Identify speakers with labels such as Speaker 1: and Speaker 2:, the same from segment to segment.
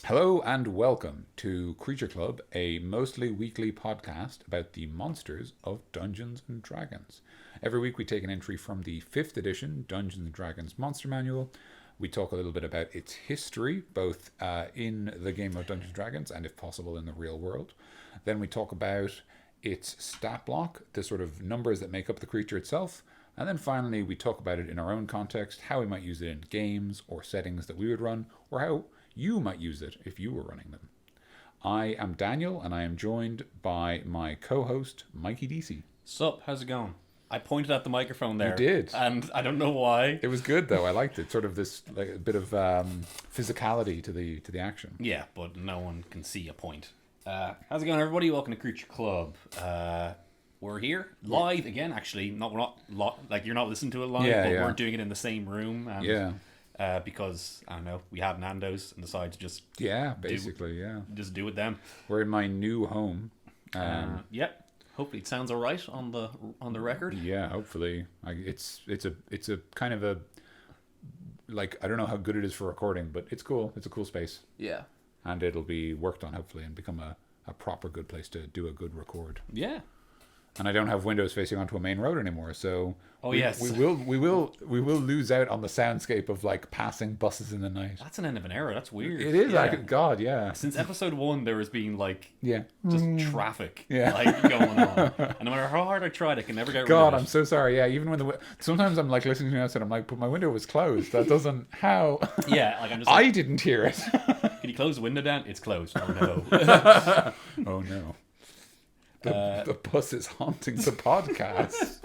Speaker 1: Hello and welcome to Creature Club, a mostly weekly podcast about the monsters of Dungeons and Dragons. Every week we take an entry from the 5th edition Dungeons and Dragons Monster Manual. We talk a little bit about its history, both in the game of Dungeons and Dragons and, if possible, in the real world. Then we talk about its stat block, the sort of numbers that make up the creature itself. And then finally we talk about it in our own context, how we might use it in games or settings that we would run, or how you might use it if you were running them. I am Daniel, and I am joined by my co-host, Mikey DC.
Speaker 2: Sup, how's it going? I pointed at the microphone there.
Speaker 1: You did.
Speaker 2: And I don't know why.
Speaker 1: It was good, though. I liked it. Sort of this, like, a bit of physicality to the action.
Speaker 2: Yeah, but no one can see a point. How's it going, everybody? Welcome to Creature Club. We're here live again, actually. We're not like you're not listening to it live, but we're doing it in the same room. And, because, I don't know, we have Nando's and decided to just...
Speaker 1: Yeah, basically,
Speaker 2: just do it then.
Speaker 1: We're in my new home.
Speaker 2: Yep. Hopefully it sounds all right on the record.
Speaker 1: Yeah, hopefully. It's a kind of a... Like, I don't know how good it is for recording, but it's cool. It's a cool space.
Speaker 2: Yeah.
Speaker 1: And it'll be worked on, hopefully, and become a proper good place to do a good record.
Speaker 2: Yeah.
Speaker 1: And I don't have windows facing onto a main road anymore, so we will lose out on the soundscape of like passing buses in the night.
Speaker 2: That's an end of an era. That's weird.
Speaker 1: It is, like, God, yeah.
Speaker 2: Since episode 1, there has been like
Speaker 1: just
Speaker 2: traffic like going on, and no matter how hard I tried, I can never get rid of it.
Speaker 1: God, I'm so sorry. Yeah, even when sometimes I'm like listening to it outside, I'm like, but my window was closed. That doesn't how.
Speaker 2: Yeah, like I'm just. Like,
Speaker 1: I didn't hear it.
Speaker 2: Can you close the window down? It's closed. Oh no.
Speaker 1: Oh no. The bus is haunting the podcast.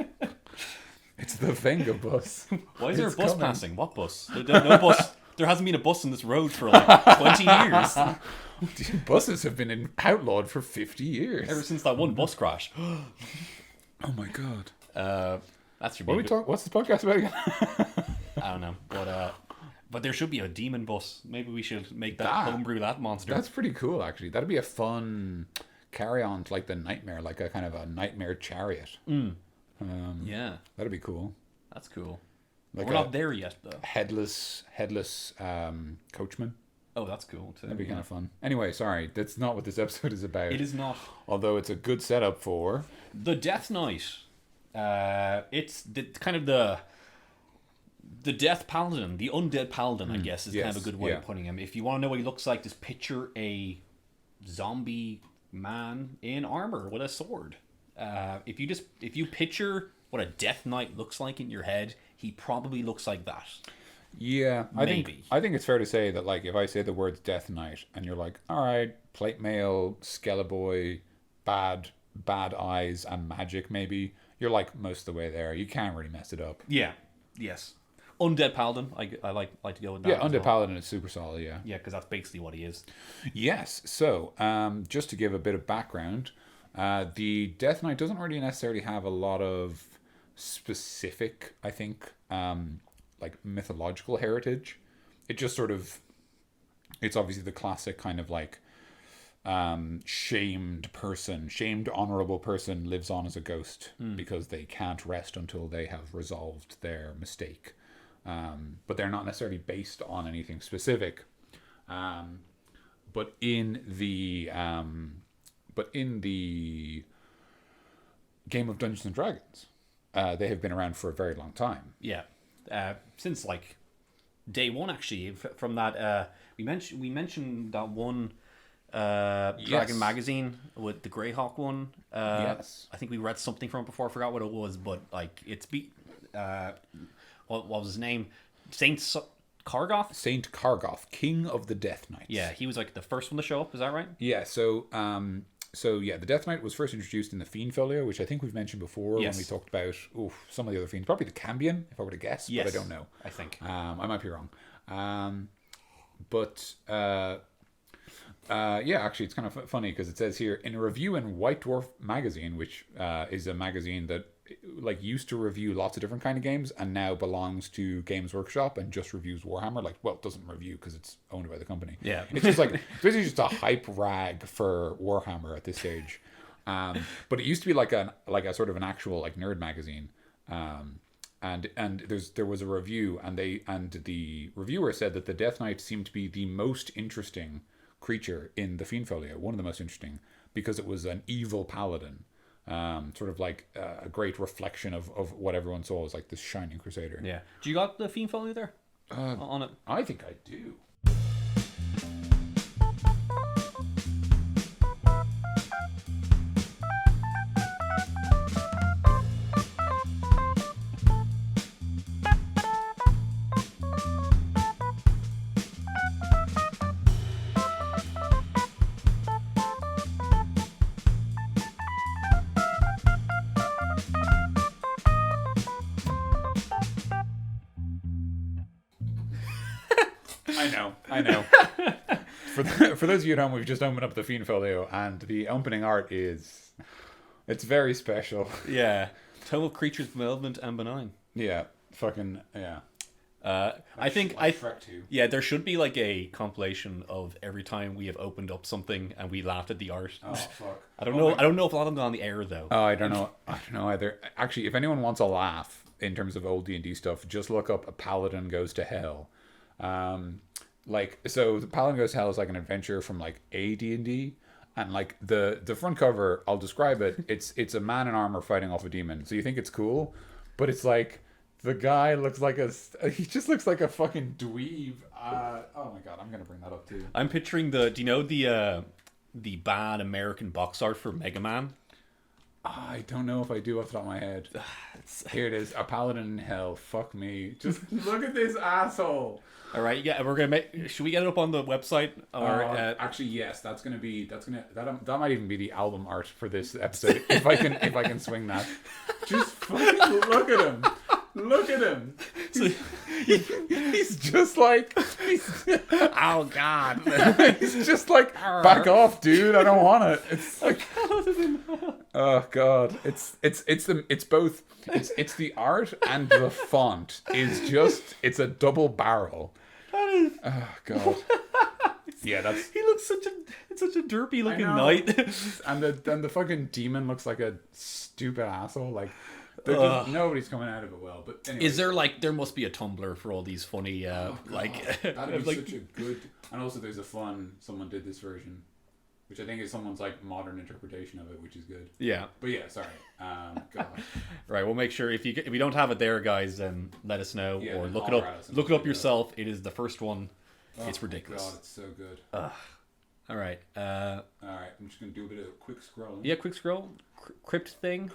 Speaker 1: It's the Venga bus.
Speaker 2: Why is there a bus passing? What bus? No bus. There hasn't been a bus on this road for like 20 years.
Speaker 1: Buses have been outlawed for 50 years.
Speaker 2: Ever since that one bus crash.
Speaker 1: Oh my God.
Speaker 2: That's your.
Speaker 1: What's the podcast about again?
Speaker 2: I don't know, but there should be a demon bus. Maybe we should make that homebrew that monster.
Speaker 1: That's pretty cool, actually. That'd be a fun carry on to like the nightmare, like a kind of a nightmare chariot.
Speaker 2: Yeah,
Speaker 1: that'd be cool.
Speaker 2: That's cool.
Speaker 1: Like
Speaker 2: we're not there yet, though.
Speaker 1: Headless coachman.
Speaker 2: Oh, that's cool too.
Speaker 1: That'd be kind of fun. Anyway, sorry, that's not what this episode is about.
Speaker 2: It is not.
Speaker 1: Although it's a good setup for
Speaker 2: the Death Knight. It's the Death Paladin, the Undead Paladin, I guess, is kind of a good way of putting him. If you want to know what he looks like, just picture a zombie man in armor with a sword. If you picture what a Death Knight looks like in your head, he probably looks like that.
Speaker 1: Yeah,
Speaker 2: maybe.
Speaker 1: I think it's fair to say that, like, if I say the words Death Knight and you're like, all right, plate mail, Skeleboy, bad eyes and magic, maybe you're like most of the way there. You can't really mess it up.
Speaker 2: Yeah. Yes. Undead Paladin, I like to go with that.
Speaker 1: Yeah, Undead Paladin is super solid, yeah.
Speaker 2: Yeah, because that's basically what he is.
Speaker 1: Yes, so just to give a bit of background, the Death Knight doesn't really necessarily have a lot of specific, I think, like mythological heritage. It just sort of, it's obviously the classic kind of like shamed honorable person lives on as a ghost because they can't rest until they have resolved their mistake. But they're not necessarily based on anything specific. But in the game of Dungeons and Dragons, they have been around for a very long time.
Speaker 2: Yeah, since like day one, actually. From that, we mentioned that one Dragon magazine with the Greyhawk one.
Speaker 1: Yes,
Speaker 2: I think we read something from it before. I forgot what it was, but like it's what was his name? Saint Kargoth, King of the Death Knights. Yeah, he was like the first one to show up. Is that right?
Speaker 1: Yeah. So the Death Knight was first introduced in the Fiend Folio, which I think we've mentioned before when we talked about some of the other fiends. Probably the Cambion, if I were to guess, but I don't know.
Speaker 2: I think
Speaker 1: I might be wrong. Actually, it's kind of funny because it says here in a review in White Dwarf magazine, which is a magazine that like used to review lots of different kind of games and now belongs to Games Workshop and just reviews Warhammer. Like, well, it doesn't review because it's owned by the company.
Speaker 2: Yeah.
Speaker 1: It's just like, it's basically just a hype rag for Warhammer at this stage. But it used to be like a sort of an actual like nerd magazine. And there was a review, and the reviewer said that the Death Knight seemed to be the most interesting creature in the Fiend Folio, one of the most interesting, because it was an evil paladin, sort of like a great reflection of what everyone saw as like this shining crusader.
Speaker 2: Yeah. Do you got the Fiend Folio there on it?
Speaker 1: I think I do. I know. For those of you at home, we've just opened up the Fiend Folio, and the opening art it's very special.
Speaker 2: Yeah. Total creatures malevolent and benign.
Speaker 1: Yeah. Fucking, yeah.
Speaker 2: I think
Speaker 1: Shrek 2.
Speaker 2: Yeah, there should be like a compilation of every time we have opened up something and we laughed at the art.
Speaker 1: Oh fuck!
Speaker 2: I don't know. I don't know if a lot of them got on the air though.
Speaker 1: Oh, I don't know either. Actually, if anyone wants a laugh in terms of old D&D stuff, just look up "A Paladin Goes to Hell." So the Paladin Goes to Hell is like an adventure from like AD&D, and like the front cover, I'll describe it. It's a man in armor fighting off a demon. So you think it's cool, but it's like the guy looks like he just looks like a fucking dweeb. Oh my god, I'm gonna bring that up too.
Speaker 2: I'm picturing do you know the bad American box art for Mega Man?
Speaker 1: I don't know if I do off the top of my head. Here it is, A Paladin in Hell. Fuck me. Just look at this asshole.
Speaker 2: All right, yeah, we're gonna should we get it up on the website? Or
Speaker 1: actually, yes, that might even be the album art for this episode if I can swing that. Just fucking look at him. Look at him. He's just like
Speaker 2: oh god.
Speaker 1: He's just like, back off, dude. I don't want it. It's like, oh god. It's the art and the font is just, it's a double barrel. Oh god. Yeah,
Speaker 2: he looks such a derpy looking knight.
Speaker 1: and the fucking demon looks like a stupid asshole. Like, nobody's coming out of it well. But anyway.
Speaker 2: Is there there must be a Tumblr for all these funny
Speaker 1: that'd be such a good. And also there's someone did this version, which I think is someone's like modern interpretation of it, which is good.
Speaker 2: Yeah.
Speaker 1: But yeah, sorry. God.
Speaker 2: Right, we'll make sure if we don't have it there, guys, then let us know, or look it up. Look it up yourself. It is the first one. It's ridiculous.
Speaker 1: God, it's so good.
Speaker 2: All right.
Speaker 1: I'm just gonna do a bit of quick scrolling.
Speaker 2: Yeah, quick scroll. Crypt thing.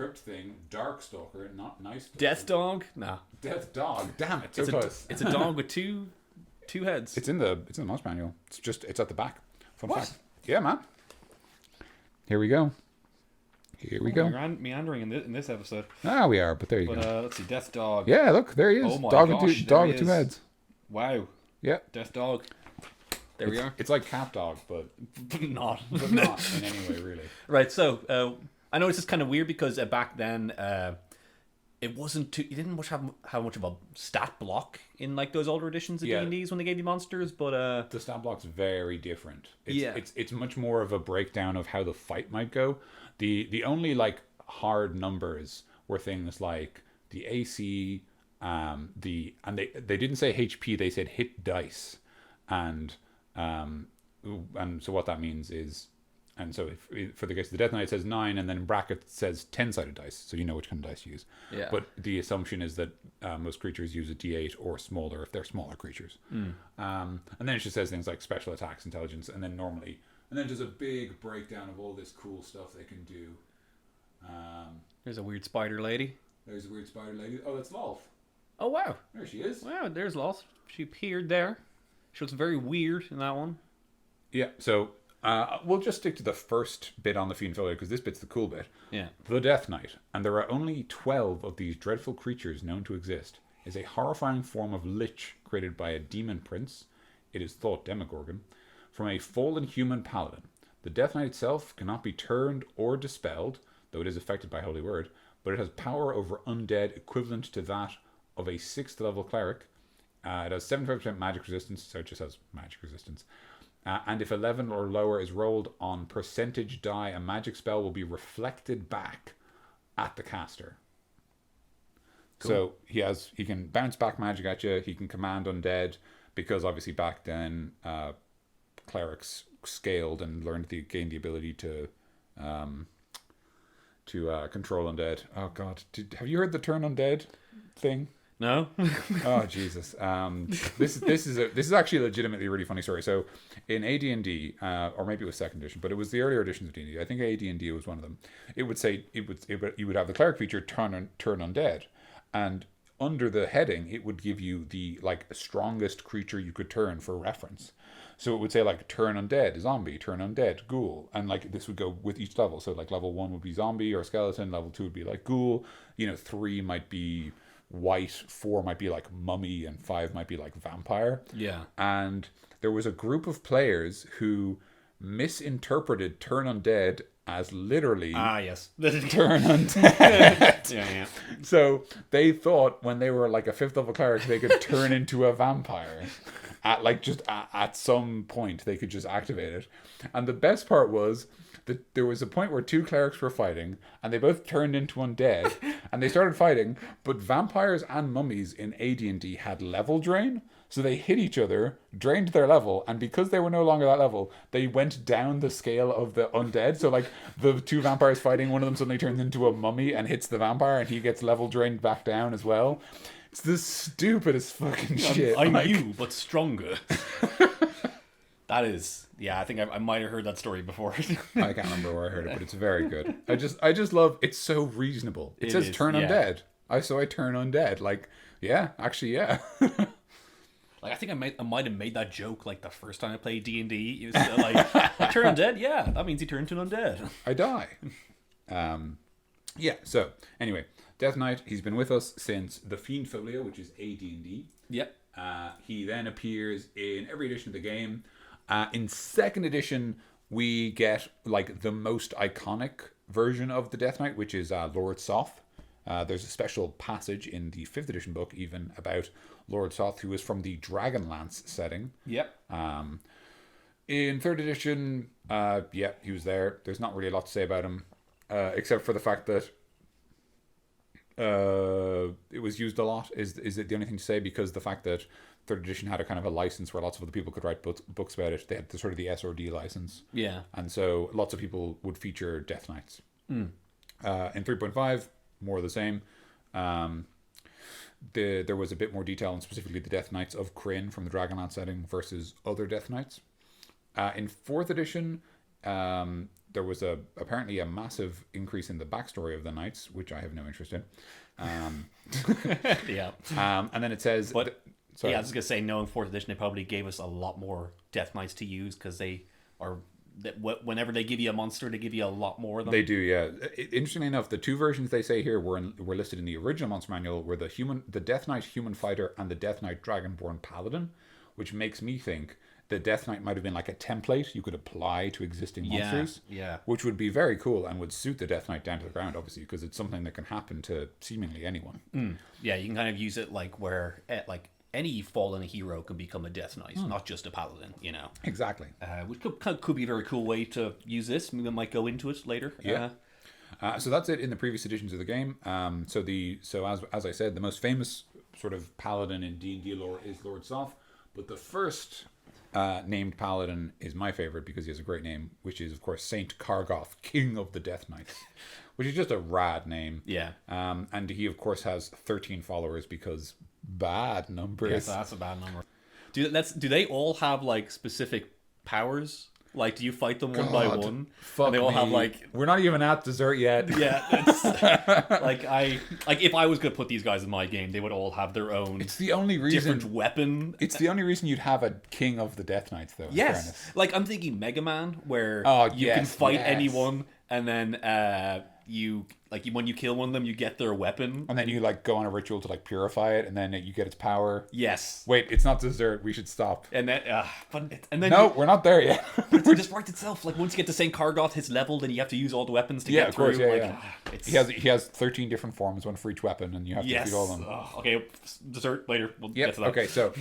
Speaker 1: Darkstalker, not nice.
Speaker 2: Death dog. Nah.
Speaker 1: Death dog. Damn it. So close.
Speaker 2: It's a dog with two heads.
Speaker 1: It's in the mouse manual. It's at the back. Fun fact. Yeah, man. Here we go.
Speaker 2: We're meandering in this episode.
Speaker 1: We are, but there you go.
Speaker 2: Let's see, Death Dog.
Speaker 1: Yeah, look, there he is.
Speaker 2: Oh my
Speaker 1: dog
Speaker 2: gosh,
Speaker 1: with two heads.
Speaker 2: Wow.
Speaker 1: Yeah.
Speaker 2: Death Dog. There we are.
Speaker 1: It's like Cat Dog, but
Speaker 2: not
Speaker 1: in any way, really.
Speaker 2: Right. So I know this is kind of weird because back then it wasn't too. You didn't have much of a stat block in like those older editions of D&Ds when they gave you monsters, but
Speaker 1: the stat block's very different.
Speaker 2: Yeah.
Speaker 1: It's much more of a breakdown of how the fight might go. The only like hard numbers were things like the AC, they didn't say HP, they said hit dice, and so what that means is, and so if, for the case of the Death Knight, it says 9, and then in brackets it says 10-sided dice, so you know which kind of dice to use.
Speaker 2: Yeah.
Speaker 1: But the assumption is that most creatures use a D8 or smaller if they're smaller creatures. And then it just says things like special attacks, intelligence, and then just a big breakdown of all this cool stuff they can do.
Speaker 2: There's a weird spider lady.
Speaker 1: Oh, that's Lolth.
Speaker 2: Oh wow.
Speaker 1: There she is.
Speaker 2: Wow, there's Lolth. She appeared there. She looks very weird in that one.
Speaker 1: Yeah, so we'll just stick to the first bit on the Fiend Folio because this bit's the cool bit.
Speaker 2: Yeah.
Speaker 1: The Death Knight, and there are only 12 of these dreadful creatures known to exist, is a horrifying form of lich created by a demon prince, it is thought Demogorgon, from a fallen human paladin. The Death Knight itself cannot be turned or dispelled, though it is affected by Holy Word, but it has power over undead equivalent to that of a 6th level cleric. It has 75% magic resistance, so it just has magic resistance. And if 11 or lower is rolled on percentage die, a magic spell will be reflected back at the caster. Cool. So he can bounce back magic at you. He can command undead, because obviously back then clerics scaled and gained the ability to control undead. Oh God, have you heard the turn undead thing?
Speaker 2: No.
Speaker 1: Oh Jesus. This is actually a legitimately really funny story. So in AD&D, or maybe it was 2nd edition, but it was the earlier editions of D&D. I think AD&D was one of them. It would say you would have the cleric feature turn undead, and under the heading it would give you the strongest creature you could turn for reference. So it would say turn undead, zombie, turn undead, ghoul, and this would go with each level. So level 1 would be zombie or skeleton, level 2 would be ghoul, 3 might be white, 4 might be mummy, and 5 might be vampire.
Speaker 2: Yeah.
Speaker 1: And there was a group of players who misinterpreted turn undead as literally
Speaker 2: yes.
Speaker 1: turn undead.
Speaker 2: Yeah.
Speaker 1: So they thought when they were a 5th level cleric they could turn into a vampire. At some point they could just activate it. And the best part was that there was a point where 2 clerics were fighting and they both turned into undead and they started fighting, but vampires and mummies in AD&D had level drain, so they hit each other, drained their level, and because they were no longer that level, they went down the scale of the undead. So the 2 vampires fighting, one of them suddenly turns into a mummy and hits the vampire and he gets level drained back down as well. It's the stupidest fucking shit.
Speaker 2: I'm you, but stronger. That is, yeah. I think I might have heard that story before.
Speaker 1: I can't remember where I heard it, but it's very good. I just love. It's so reasonable. It says turn undead. I turn undead. Yeah, actually, yeah.
Speaker 2: I think I might have made that joke the first time I played D&D. It was turn undead. Yeah, that means he turned to an undead.
Speaker 1: I die. Yeah. So anyway, Death Knight. He's been with us since the Fiend Folio, which is AD&D.
Speaker 2: Yep.
Speaker 1: He then appears in every edition of the game. In 2nd edition, we get the most iconic version of the Death Knight, which is Lord Soth. There's a special passage in the 5th edition book even about Lord Soth, who is from the Dragonlance setting.
Speaker 2: Yep.
Speaker 1: In 3rd edition, he was there. There's not really a lot to say about him, except for the fact that it was used a lot. Is it the only thing to say? Because the fact that 3rd edition had a kind of a license where lots of other people could write books about it. They had sort of the SRD license.
Speaker 2: Yeah.
Speaker 1: And so lots of people would feature Death Knights. In 3.5, more of the same. There was a bit more detail on specifically the Death Knights of Kryn from the Dragonlance setting versus other Death Knights. In 4th edition, there was apparently a massive increase in the backstory of the Knights, which I have no interest in.
Speaker 2: Yeah.
Speaker 1: And then it says...
Speaker 2: Yeah, I was going to say, knowing 4th edition, they probably gave us a lot more Death Knights to use, because they are... Whenever they give you a monster, they give you a lot more of them.
Speaker 1: They do, yeah. Interestingly enough, the 2 versions they say here were listed in the original monster manual were the Death Knight Human Fighter and the Death Knight Dragonborn Paladin, which makes me think the Death Knight might have been a template you could apply to existing monsters.
Speaker 2: Yeah.
Speaker 1: Which would be very cool and would suit the Death Knight down to the ground, obviously, because it's something that can happen to seemingly anyone.
Speaker 2: Yeah, you can kind of use it where any fallen hero can become a Death Knight, not just a paladin,
Speaker 1: Exactly.
Speaker 2: Which could be a very cool way to use this. Maybe I might go into it later.
Speaker 1: Yeah. So that's it in the previous editions of the game. So as I said, the most famous sort of paladin in D&D lore is Lord Soth, but the first named paladin is my favorite because he has a great name, which is of course Saint Kargoth, King of the Death Knights, which is just a rad name.
Speaker 2: Yeah.
Speaker 1: And he of course has 13 followers because bad numbers.
Speaker 2: Yes, that's a bad number. Do they all have specific powers? Do you fight them one by one?
Speaker 1: Fuck
Speaker 2: and they all
Speaker 1: me.
Speaker 2: have
Speaker 1: We're not even at dessert yet.
Speaker 2: Yeah, it's if I was gonna put these guys in my game, they would all have their own.
Speaker 1: It's the only reason
Speaker 2: different weapon.
Speaker 1: It's the only reason you'd have a King of the Death Knights, though.
Speaker 2: Yes, I'm thinking Mega Man, where you can fight anyone, and then when you kill one of them, you get their weapon,
Speaker 1: and then you like go on a ritual to like purify it, and then you get its power.
Speaker 2: Yes.
Speaker 1: Wait, it's not dessert. We should stop.
Speaker 2: And then,
Speaker 1: we're not there yet.
Speaker 2: But it just worked itself. Like once you get to Saint Kargoth, his level, then you have to use all the weapons to get through.
Speaker 1: He has 13 different forms, one for each weapon, and you have to defeat all of them.
Speaker 2: Okay, dessert later. We'll get to that.
Speaker 1: Okay, so.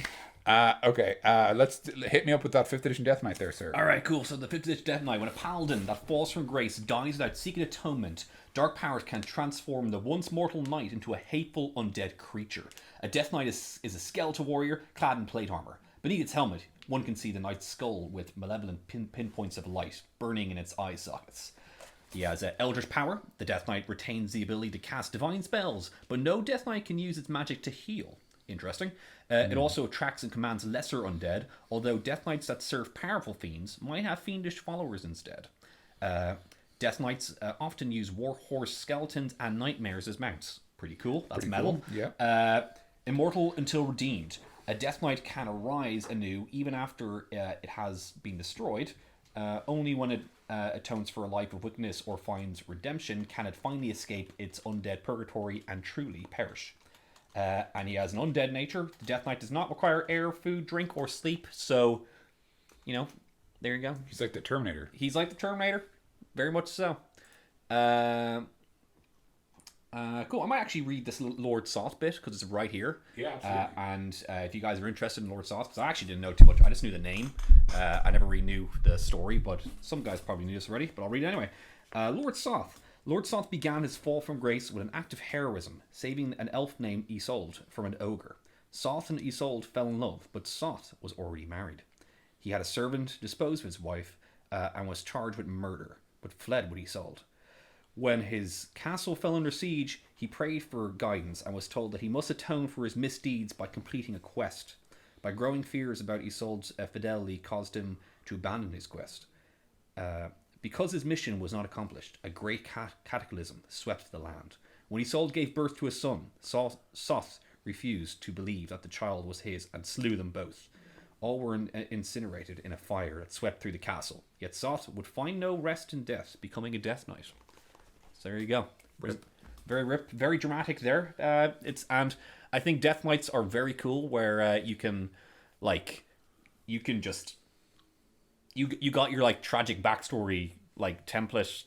Speaker 1: Let's hit me up with that 5th edition Death Knight there, sir.
Speaker 2: Alright, cool. So the 5th edition Death Knight, when a paladin that falls from grace dies without seeking atonement, dark powers can transform the once mortal knight into a hateful undead creature. A Death Knight is a skeletal warrior clad in plate armor. Beneath its helmet, one can see the knight's skull with malevolent pinpoints of light burning in its eye sockets. He has Eldritch power. The Death Knight retains the ability to cast divine spells, but no Death Knight can use its magic to heal. Interesting. It also attracts and commands lesser undead, although Death Knights that serve powerful fiends might have fiendish followers instead. Death Knights often use warhorse skeletons and nightmares as mounts. Pretty cool. That's metal.
Speaker 1: Cool. Yeah.
Speaker 2: Immortal until redeemed. A Death Knight can arise anew even after it has been destroyed. Only when it atones for a life of wickedness or finds redemption can it finally escape its undead purgatory and truly perish. And he has an undead nature. The Death Knight does not require air, food, drink, or sleep. So, there you go.
Speaker 1: He's like the Terminator.
Speaker 2: Very much so. Cool. I might actually read this Lord Soth bit because it's right here.
Speaker 1: Yeah, absolutely.
Speaker 2: And if you guys are interested in Lord Soth, because I actually didn't know too much. I just knew the name. I never really knew the story, but some guys probably knew this already. But I'll read it anyway. Lord Soth. Lord Soth began his fall from grace with an act of heroism, saving an elf named Isolde from an ogre. Soth and Isolde fell in love, but Soth was already married. He had a servant dispose of his wife and was charged with murder, but fled with Isolde. When his castle fell under siege, he prayed for guidance and was told that he must atone for his misdeeds by completing a quest. By growing fears about Isolde's fidelity caused him to abandon his quest. Because his mission was not accomplished, a great cataclysm swept the land. When Isolde gave birth to a son, Soth refused to believe that the child was his and slew them both. All were incinerated in a fire that swept through the castle. Yet Soth would find no rest in death, becoming a Death Knight. So there you go. Very dramatic there. And I think Death Knights are very cool, where you can just. You got your tragic backstory template.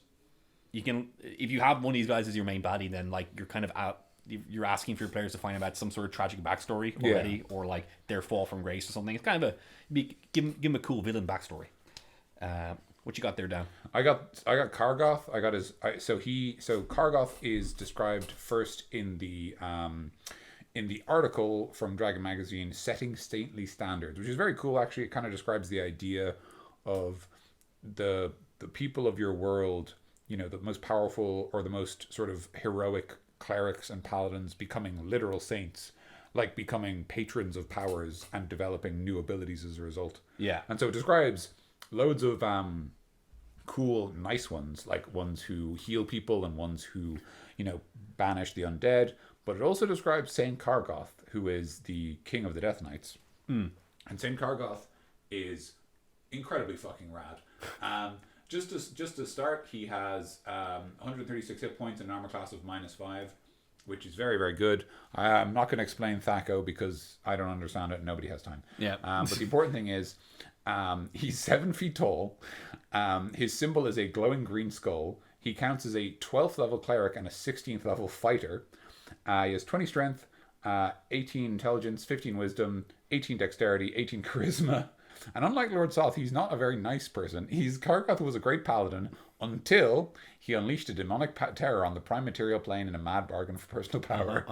Speaker 2: You can, if you have one of these guys as your main baddie, then you're kind of out. You're asking for your players to find about some sort of tragic backstory already, or their fall from grace or something. It's kind of give him a cool villain backstory. What you got there, Dan?
Speaker 1: I got Kargoth. I got his. So Kargoth is described first in the article from Dragon Magazine, Setting Stately Standards, which is very cool. Actually, it kind of describes the idea of the people of your world, the most powerful or the most sort of heroic clerics and paladins becoming literal saints, becoming patrons of powers and developing new abilities as a result.
Speaker 2: Yeah.
Speaker 1: And so it describes loads of cool, nice ones, ones who heal people and ones who, banish the undead. But it also describes Saint Kargoth, who is the king of the Death Knights. And Saint Kargoth is incredibly fucking rad. Just to start, he has 136 hit points and an armor class of -5, which is very, very good. I'm not going to explain Thaco because I don't understand it and nobody has time.
Speaker 2: Yeah.
Speaker 1: But the important thing is he's 7 feet tall. His symbol is a glowing green skull. He counts as a 12th level cleric and a 16th level fighter. He has 20 strength, 18 intelligence, 15 wisdom, 18 dexterity, 18 charisma. And unlike Lord Soth, he's not a very nice person. Kargoth was a great paladin until he unleashed a demonic terror on the prime material plane in a mad bargain for personal power.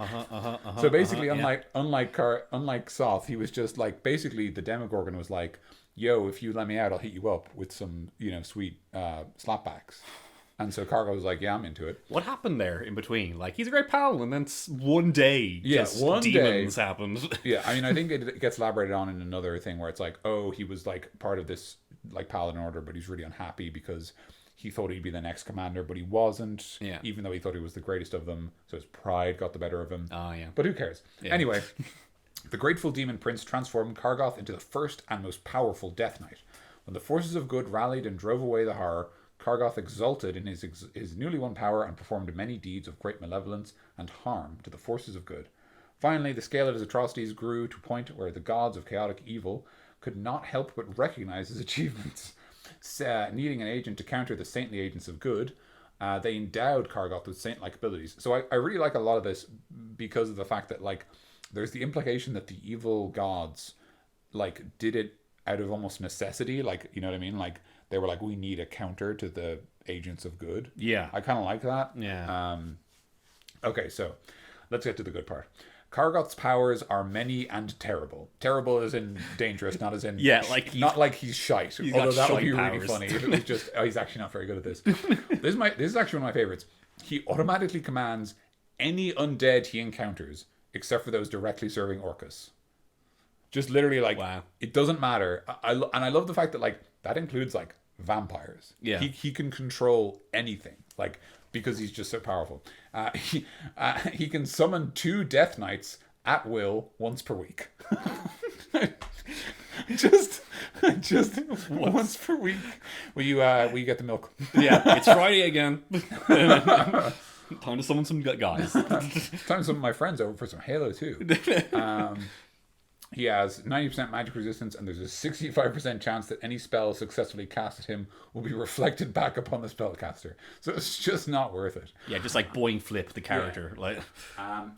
Speaker 1: So basically, unlike Soth, he was just basically the Demogorgon was like, yo, if you let me out, I'll hit you up with some, sweet slapbacks. And so Kargoth was like, yeah, I'm into it.
Speaker 2: What happened there in between? He's a great paladin, and then one day, demons happened.
Speaker 1: Yeah, I think it gets elaborated on in another thing where it's he was part of this paladin order, but he's really unhappy because he thought he'd be the next commander, but he wasn't.
Speaker 2: Yeah.
Speaker 1: Even though he thought he was the greatest of them, so his pride got the better of him.
Speaker 2: Oh yeah.
Speaker 1: But who cares? Yeah. Anyway, the grateful demon prince transformed Kargoth into the first and most powerful Death Knight. When the forces of good rallied and drove away the horror, Kargoth exulted in his newly won power and performed many deeds of great malevolence and harm to the forces of good. Finally, the scale of his atrocities grew to a point where the gods of chaotic evil could not help but recognize his achievements. Needing an agent to counter the saintly agents of good, they endowed Kargoth with saint-like abilities. So I really like a lot of this because of the fact that, like, there's the implication that the evil gods, like, did it out of almost necessity. Like, you know what I mean? Like, they were like, we need a counter to the agents of good.
Speaker 2: Yeah.
Speaker 1: I kind of like that.
Speaker 2: Yeah.
Speaker 1: Okay, so let's get to the good part. Kargoth's powers are many and terrible. Terrible as in dangerous, not as in not like he's shite. Although that would be really funny if it was just he's actually not very good at this. This is actually one of my favorites. He automatically commands any undead he encounters, except for those directly serving Orcus. Just literally, like, wow. It doesn't matter. I love the fact that, like, that includes, like, vampires.
Speaker 2: Yeah.
Speaker 1: He can control anything, like, because he's just so powerful. He can summon 2 Death Knights at will once per week. just once per week. Will you get the milk?
Speaker 2: Yeah, it's Friday again. Time to summon some guys.
Speaker 1: Time to summon my friends over for some Halo 2. He has 90% magic resistance, and there's a 65% chance that any spell successfully cast at him will be reflected back upon the spellcaster. So it's just not worth it.
Speaker 2: Yeah, just like Boing Flip, the character.
Speaker 1: Yeah.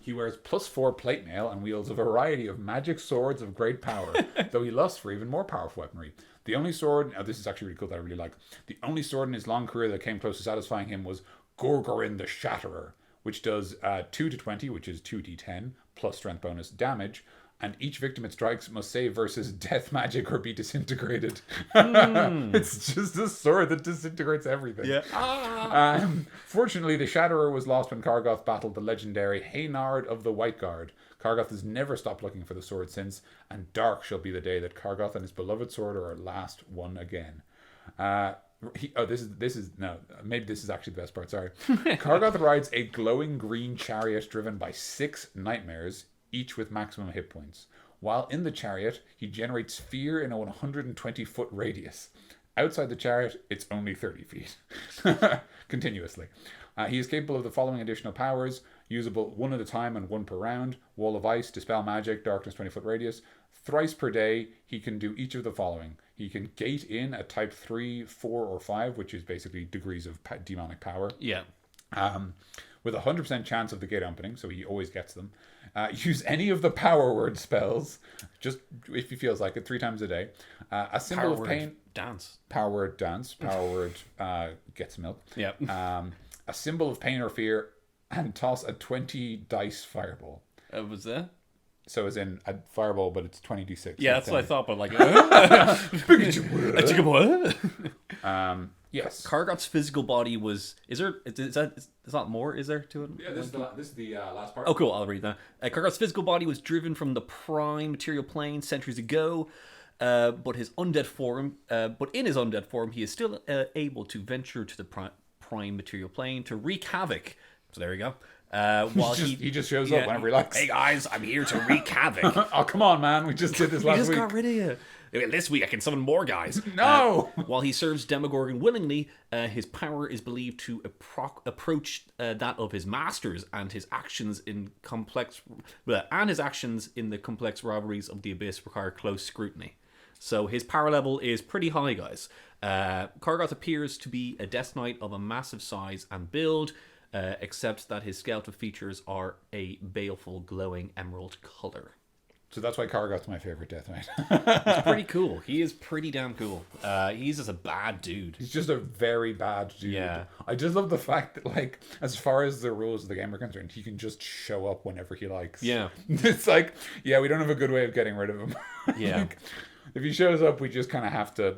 Speaker 1: He wears +4 plate mail and wields a variety of magic swords of great power, though he lusts for even more powerful weaponry. The only sword, this is actually really cool that I really like, the only sword in his long career that came close to satisfying him was Gorgorin the Shatterer, which does 2 to 20, which is 2d10, plus strength bonus damage, and each victim it strikes must save versus death magic or be disintegrated. It's just a sword that disintegrates everything.
Speaker 2: Yeah.
Speaker 1: Fortunately, the Shatterer was lost when Kargoth battled the legendary Haynard of the White Guard. Kargoth has never stopped looking for the sword since, and dark shall be the day that Kargoth and his beloved sword are at last one again. Maybe this is actually the best part, sorry. Kargoth rides a glowing green chariot driven by 6 nightmares, each with maximum hit points. While in the chariot, he generates fear in a 120-foot radius. Outside the chariot, it's only 30 feet. Continuously. He is capable of the following additional powers, usable 1 at a time and 1 per round. Wall of Ice, Dispel Magic, Darkness 20-foot radius. Thrice per day, he can do each of the following. He can gate in at type 3, 4, or 5, which is basically degrees of demonic power.
Speaker 2: Yeah.
Speaker 1: With a 100% chance of the gate opening, so he always gets them. Use any of the power word spells, just if he feels like it, 3 times a day. A symbol of pain.
Speaker 2: Dance.
Speaker 1: Power word dance. Power word gets milk.
Speaker 2: Yep.
Speaker 1: A symbol of pain or fear, and toss a 20 dice fireball.
Speaker 2: Was that?
Speaker 1: So as in a fireball, but it's 20d6.
Speaker 2: Yeah, that's what I thought, but like... Yes. Kargoth's physical body was... Is that more? Is there to it?
Speaker 1: Yeah, this is the last part.
Speaker 2: Oh, cool. I'll read that. Kargoth's physical body was driven from the prime material plane centuries ago, but in his undead form, he is still able to venture to the prime material plane to wreak havoc. So there you go. While he just shows up whenever he likes. Hey guys, I'm here to wreak havoc.
Speaker 1: Oh, come on, man. We just did this last week.
Speaker 2: We just got rid of you. This week I can summon more guys.
Speaker 1: No!
Speaker 2: While he serves Demogorgon willingly, his power is believed to approach that of his masters, and his actions in the complex rivalries of the Abyss require close scrutiny. So his power level is pretty high, guys. Kargoth appears to be a Death Knight of a massive size and build, except that his skeletal features are a baleful, glowing emerald color.
Speaker 1: So that's why Kargoth's my favorite Death Knight.
Speaker 2: He's pretty cool. He is pretty damn cool. He's just a bad dude.
Speaker 1: He's just a very bad dude.
Speaker 2: Yeah.
Speaker 1: I just love the fact that, like, as far as the rules of the game are concerned, he can just show up whenever he likes.
Speaker 2: Yeah.
Speaker 1: It's like, yeah, we don't have a good way of getting rid of him.
Speaker 2: Yeah.
Speaker 1: Like, if he shows up, we just kind of have to,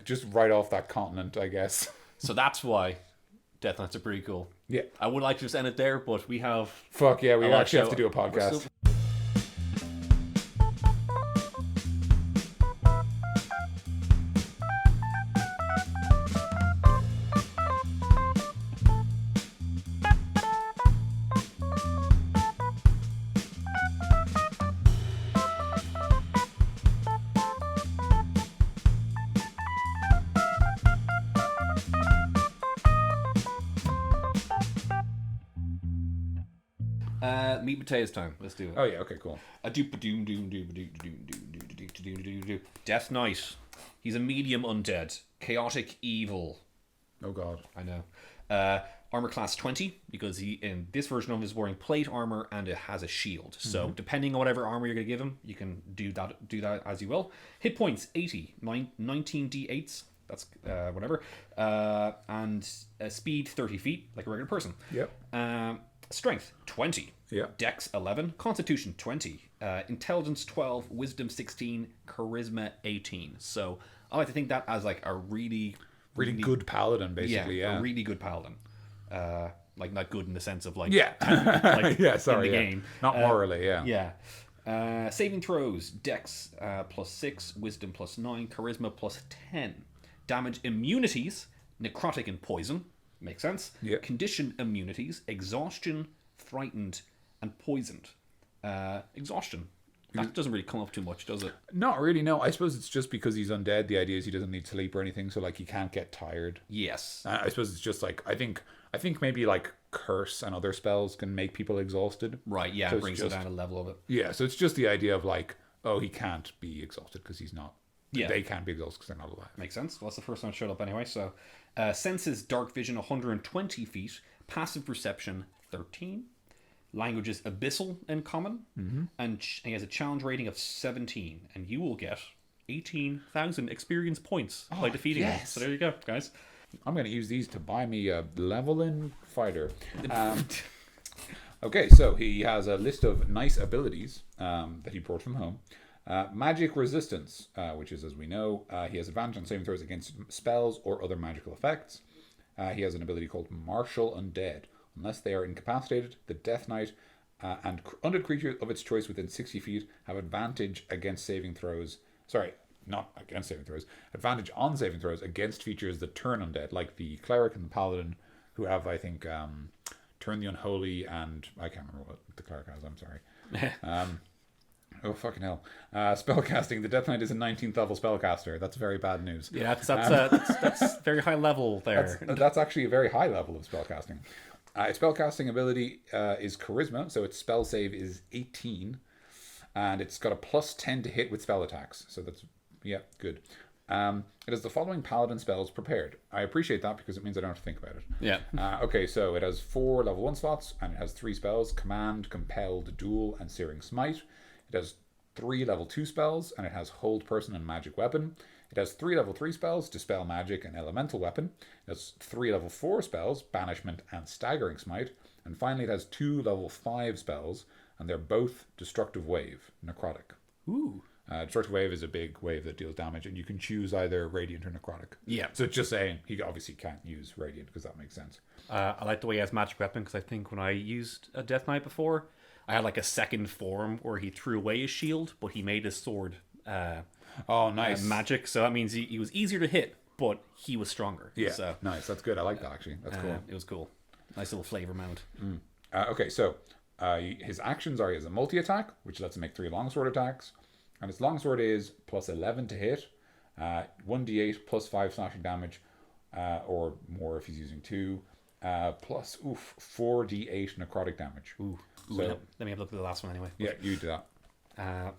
Speaker 1: just write off that continent, I guess.
Speaker 2: So that's why Death Knights are pretty cool.
Speaker 1: Yeah.
Speaker 2: I would like to just end it there, but we have...
Speaker 1: Fuck yeah, we actually have to do a podcast.
Speaker 2: Meat and potatoes time. Let's do it.
Speaker 1: Oh yeah, okay, cool.
Speaker 2: Death Knight. He's a medium undead. Chaotic evil.
Speaker 1: Oh god.
Speaker 2: I know. Armor class 20, because he in this version of him is wearing plate armor and it has a shield. So depending on whatever armor you're going to give him, you can do that as you will. Hit points 80, 19 d8s. That's whatever. And speed 30 feet, like a regular person.
Speaker 1: Yep.
Speaker 2: Strength 20.
Speaker 1: Yeah.
Speaker 2: Dex 11. Constitution 20. Intelligence 12. Wisdom 16. Charisma 18. So I like to think that as like a really
Speaker 1: good paladin, basically. Yeah.
Speaker 2: A really good paladin. Like not good in the sense of like
Speaker 1: yeah,
Speaker 2: like
Speaker 1: yeah. Sorry,
Speaker 2: in the
Speaker 1: yeah.
Speaker 2: game.
Speaker 1: Not morally. Yeah.
Speaker 2: Yeah. Saving throws: Dex +6, Wisdom +9, Charisma +10. Damage immunities: Necrotic and Poison. Makes sense.
Speaker 1: Yep.
Speaker 2: Condition immunities: Exhaustion, Frightened, and Poisoned. Exhaustion. That doesn't really come up too much, does it?
Speaker 1: Not really, no. I suppose it's just because he's undead. The idea is he doesn't need sleep or anything, so like he can't get tired.
Speaker 2: Yes.
Speaker 1: I suppose it's just like I think maybe like curse and other spells can make people exhausted.
Speaker 2: Right. Yeah.
Speaker 1: So
Speaker 2: it brings it down a level of it.
Speaker 1: Yeah. So it's just the idea of like, oh, he can't be exhausted because he's not.
Speaker 2: Yeah.
Speaker 1: They can't be exhausted because they're not alive.
Speaker 2: Makes sense. Well, that's the first one that showed up anyway. So, senses dark vision 120 feet, passive perception 13. Language is abyssal in common, and he has a challenge rating of 17, and you will get 18,000 experience points by defeating him. So there you go, guys.
Speaker 1: I'm going to use these to buy me a level-in fighter. Okay, so he has a list of nice abilities that he brought from home. Magic resistance, which is, as we know, he has advantage on saving throws against spells or other magical effects. He has an ability called Martial Undead. Unless they are incapacitated, the Death Knight and undead creatures of its choice within 60 feet have advantage against saving throws. Sorry, not against saving throws. Advantage on saving throws against features that turn undead, like the Cleric and the Paladin, who have, I think, Turn the Unholy, and I can't remember what the Cleric has, I'm sorry. Oh, fucking hell. Spellcasting. The Death Knight is a 19th level spellcaster. That's very bad news.
Speaker 2: Yeah, that's very high level there.
Speaker 1: That's actually a very high level of spellcasting. Its spellcasting ability is Charisma, so its spell save is 18. And it's got a +10 to hit with spell attacks. So that's, yeah, good. It has the following paladin spells prepared. I appreciate that because it means I don't have to think about it.
Speaker 2: Yeah.
Speaker 1: Okay, so it has 4 level 1 slots, and it has 3 spells: Command, Compelled, Duel, and Searing Smite. It has 3 level 2 spells, and it has Hold Person and Magic Weapon. It has 3 level 3 spells, Dispel Magic and Elemental Weapon. It has 3 level 4 spells, Banishment and Staggering Smite. And finally it has 2 level 5 spells, and they're both Destructive Wave, Necrotic.
Speaker 2: Ooh.
Speaker 1: Destructive Wave is a big wave that deals damage, and you can choose either Radiant or Necrotic.
Speaker 2: Yeah.
Speaker 1: So it's just saying, he obviously can't use Radiant, because that makes sense.
Speaker 2: I like the way he has Magic Weapon, because I think when I used a Death Knight before, I had like a second form where he threw away his shield, but he made his sword
Speaker 1: nice.
Speaker 2: magic. So that means he was easier to hit, but he was stronger.
Speaker 1: Yeah,
Speaker 2: so,
Speaker 1: nice. That's good. I like that, actually. That's cool.
Speaker 2: It was cool. Nice little flavor mount.
Speaker 1: Okay, so his actions are he has a multi-attack, which lets him make 3 longsword attacks. And his longsword is +11 to hit, 1d8 +5 slashing damage, or more if he's using 2, plus 4d8 necrotic damage.
Speaker 2: Ooh.
Speaker 1: So,
Speaker 2: let me have a look at the last one anyway.
Speaker 1: Yeah, you do that.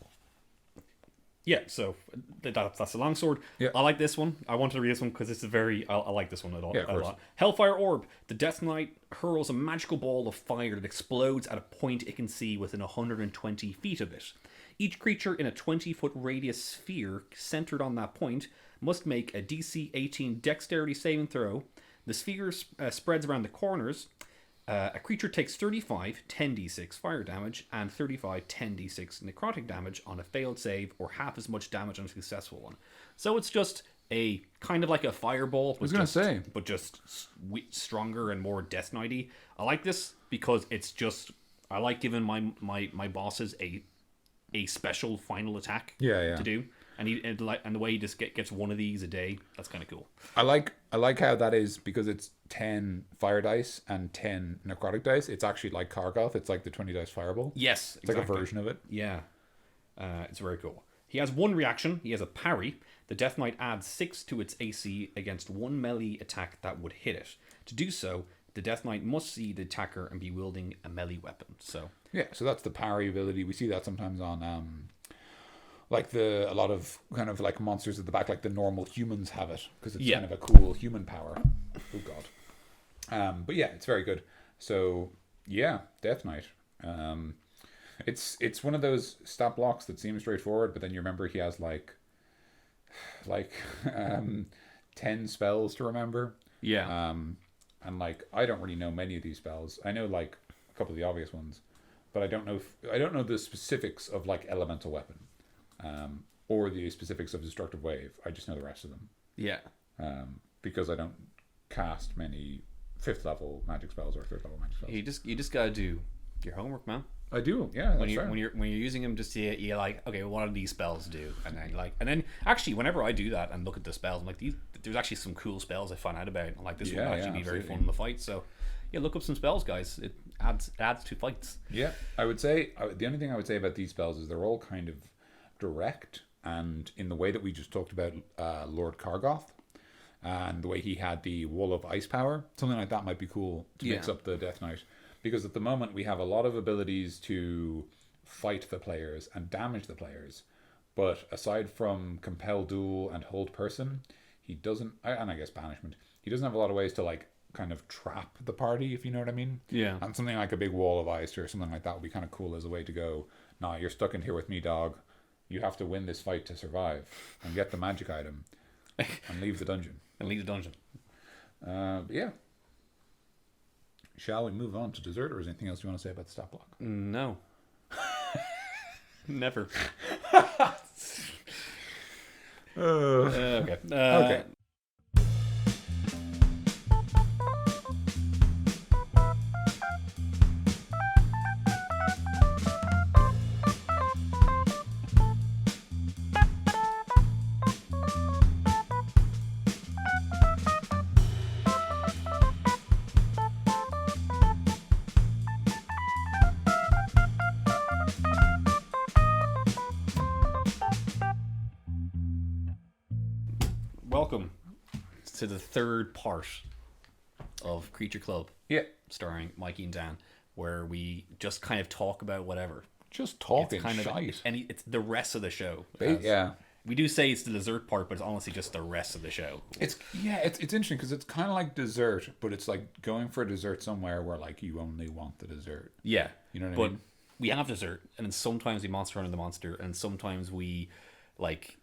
Speaker 2: Yeah, so that's the longsword.
Speaker 1: Yeah.
Speaker 2: I like this one. I wanted to read this one because it's I like this one a
Speaker 1: course.
Speaker 2: lot. Hellfire Orb. The Death Knight hurls a magical ball of fire that explodes at a point it can see within 120 feet of it. Each creature in a 20-foot radius sphere centered on that point must make a DC 18 dexterity saving throw. The sphere spreads around the corners. A creature takes 35 10d6 fire damage and 35 10d6 necrotic damage on a failed save, or half as much damage on a successful one. So it's just a kind of like a fireball, but just stronger and more Death Knight-y. I like this because it's just, I like giving my bosses a special final attack to do. And the way he just gets one of these a day, that's kind of cool.
Speaker 1: I like how that is, because it's 10 fire dice and 10 necrotic dice. It's actually like Kargoth. It's like the 20 dice fireball.
Speaker 2: Yes,
Speaker 1: it's exactly. Like a version of it.
Speaker 2: Yeah, it's very cool. He has 1 reaction. He has a parry. The Death Knight adds 6 to its AC against 1 melee attack that would hit it. To do so, the Death Knight must see the attacker and be wielding a melee weapon. So
Speaker 1: yeah, so that's the parry ability. We see that sometimes on like a lot of kind of like monsters at the back, like the normal humans have it because it's kind of a cool human power. Oh god. But yeah, it's very good. So yeah, Death Knight. It's one of those stat blocks that seems straightforward, but then you remember he has like 10 spells to remember.
Speaker 2: Yeah.
Speaker 1: And like I don't really know many of these spells. I know like a couple of the obvious ones, but I don't know the specifics of like elemental weapon, or the specifics of destructive wave. I just know the rest of them.
Speaker 2: Yeah.
Speaker 1: Because I don't cast many 5th level magic spells or 3rd level magic spells.
Speaker 2: You just gotta do your homework, man.
Speaker 1: I do, yeah.
Speaker 2: When you're using them, just you like, okay, what do these spells do? And then actually, whenever I do that and look at the spells, I'm like, there's actually some cool spells I find out about. I'm like, this will actually be very fun in the fight. So yeah, look up some spells, guys. It adds to fights.
Speaker 1: Yeah, I would say the only thing I would say about these spells is they're all kind of direct, and in the way that we just talked about Lord Kargoth, and the way he had the Wall of Ice power, something like that might be cool to mix up the Death Knight. Because at the moment we have a lot of abilities to fight the players and damage the players, but aside from Compel Duel and Hold Person, he doesn't, and I guess Banishment, he doesn't have a lot of ways to like kind of trap the party, if you know what I mean.
Speaker 2: Yeah.
Speaker 1: And something like a big Wall of Ice or something like that would be kind of cool as a way to go, nah, you're stuck in here with me, dog. You have to win this fight to survive and get the magic item and leave the dungeon. Yeah. Shall we move on to dessert, or is there anything else you want to say about the stat block?
Speaker 2: No. Never. Okay.
Speaker 1: Okay.
Speaker 2: Welcome to the third part of Creature Club.
Speaker 1: Yeah.
Speaker 2: Starring Mikey and Dan, where we just kind of talk about whatever.
Speaker 1: Just talking
Speaker 2: It's kind
Speaker 1: shite.
Speaker 2: of it's the rest of the show.
Speaker 1: Yeah.
Speaker 2: We do say it's the dessert part, but it's honestly just the rest of the show.
Speaker 1: It's interesting because it's kind of like dessert, but it's like going for a dessert somewhere where like you only want the dessert.
Speaker 2: Yeah.
Speaker 1: You know what I
Speaker 2: but
Speaker 1: mean?
Speaker 2: we have dessert, and then sometimes we monster hunter the monster, and sometimes we like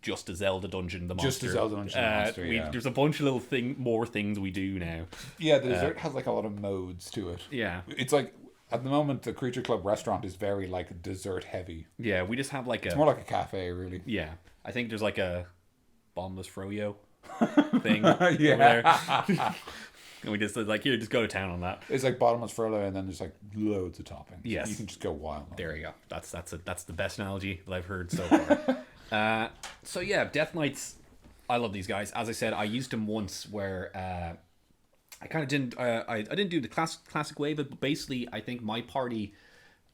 Speaker 2: just a Zelda dungeon the monster.
Speaker 1: Just a Zelda dungeon the monster, yeah.
Speaker 2: There's a bunch of little more things we do now.
Speaker 1: Yeah, the dessert has like a lot of modes to it.
Speaker 2: Yeah.
Speaker 1: It's like at the moment the Creature Club restaurant is very like dessert heavy.
Speaker 2: Yeah, we just have like
Speaker 1: It's more like a cafe, really.
Speaker 2: Yeah. I think there's like a bombless froyo thing
Speaker 1: Yeah.
Speaker 2: over there. And we just like, here, just go to town on that.
Speaker 1: It's like bottomless froyo, and then there's like loads of toppings.
Speaker 2: Yes.
Speaker 1: You can just go wild.
Speaker 2: There you go. That's the best analogy that I've heard so far. So yeah, Death Knights. I love these guys. As I said, I used them once where I kind of didn't. I didn't do the classic way, but basically, I think my party.